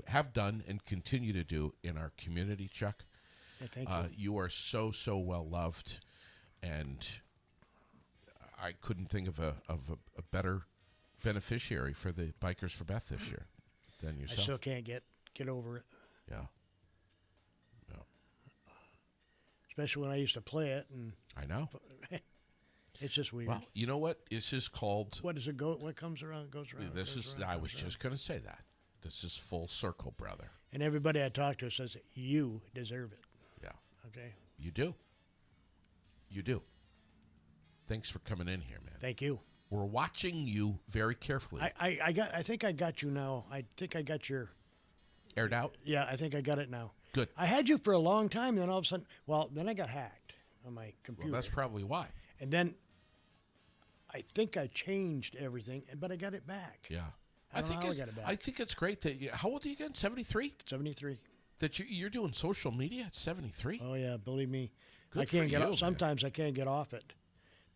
have done and continue to do in our community, Chuck. Yeah, thank you. You are so well loved, and I couldn't think of a better beneficiary for the Bikers for Beth this year than yourself. I still can't get over it. Yeah. Especially when I used to play it, and I know. it's just weird. Well, you know what? This is called. What does it go? What comes around goes around. This goes is. around, I goes was around. just going to say that. This is full circle, brother. And everybody I talk to says you deserve it. Yeah. Okay. You do. You do. Thanks for coming in here, man. Thank you. We're watching you very carefully. I think I got you now. I think I got your. Aired out? Yeah, I think I got it now. Good. I had you for a long time, then all of a sudden, then I got hacked on my computer. Well, that's probably why. And then I think I changed everything, but I got it back. Yeah. I don't know how I got it back. I think it's great that how old are you again? 73? 73. That you're doing social media at 73? Oh yeah, believe me. Good I can't for get you, off. man. Sometimes I can't get off it.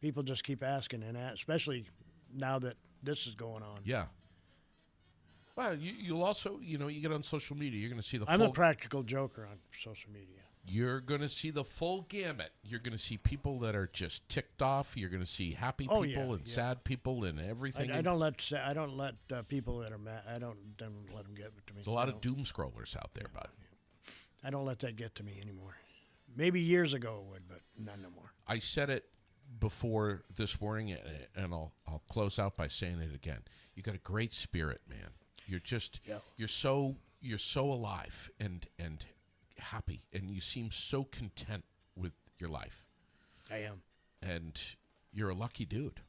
People just keep asking, and especially now that this is going on. Yeah. Well, you'll also, you get on social media, you're going to see the I'm full... a practical joker on social media. You're going to see the full gamut. You're going to see people that are just ticked off. You're going to see happy people and sad people and everything. I don't let people that are mad. I don't let them get to me. There's a lot of doom scrollers out there, bud. I don't let that get to me anymore. Maybe years ago it would, but not no more. I said it before this morning, and I'll close out by saying it again. You got a great spirit, man. You're just you're so alive and happy, and you seem so content with your life. I am. And you're a lucky dude.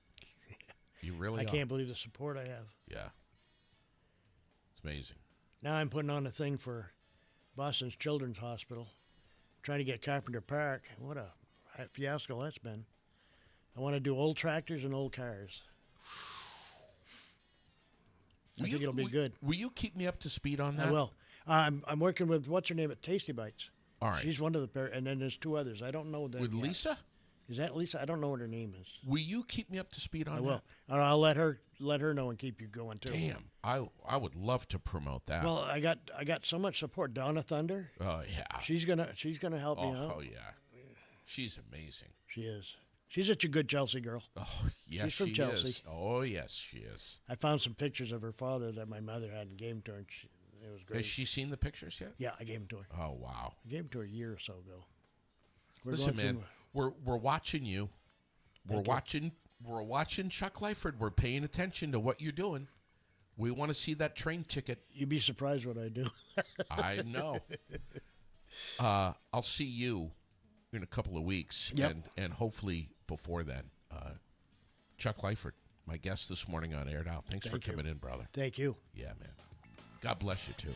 You really I are. can't believe the support I have. Yeah. It's amazing. Now I'm putting on a thing for Boston's Children's Hospital, trying to get Carpenter Park. What a fiasco that's been. I want to do old tractors and old cars. I think it'll be good. Will you keep me up to speed on that? I will. I'm working with, what's her name at Tasty Bites. All right. She's one of the pair, and then there's two others. I don't know them With yet. Lisa? Is that Lisa? I don't know what her name is. Will you keep me up to speed on I that? will. I'll let her know and keep you going too. Damn. I would love to promote that. Well, I got so much support. Donna Thunder. Oh yeah. She's gonna help me out. Oh yeah. She's amazing. She is. She's such a good Chelsea girl. Oh yes, She's from she Chelsea. is. Oh yes, she is. I found some pictures of her father that my mother had and gave them to her. And it was great. Has she seen the pictures yet? Yeah, I gave them to her. Oh wow. I gave them to her a year or so ago. Listen, man, we're watching you. We're Thank watching Chuck Lyford. We're paying attention to what you're doing. We want to see that train ticket. You'd be surprised what I do. I know. I'll see you in a couple of weeks, Yep. and hopefully before then. Chuck Lyford, my guest this morning on Aired Out. Thanks for coming in, brother. Thank you. Yeah, man. God bless you, too.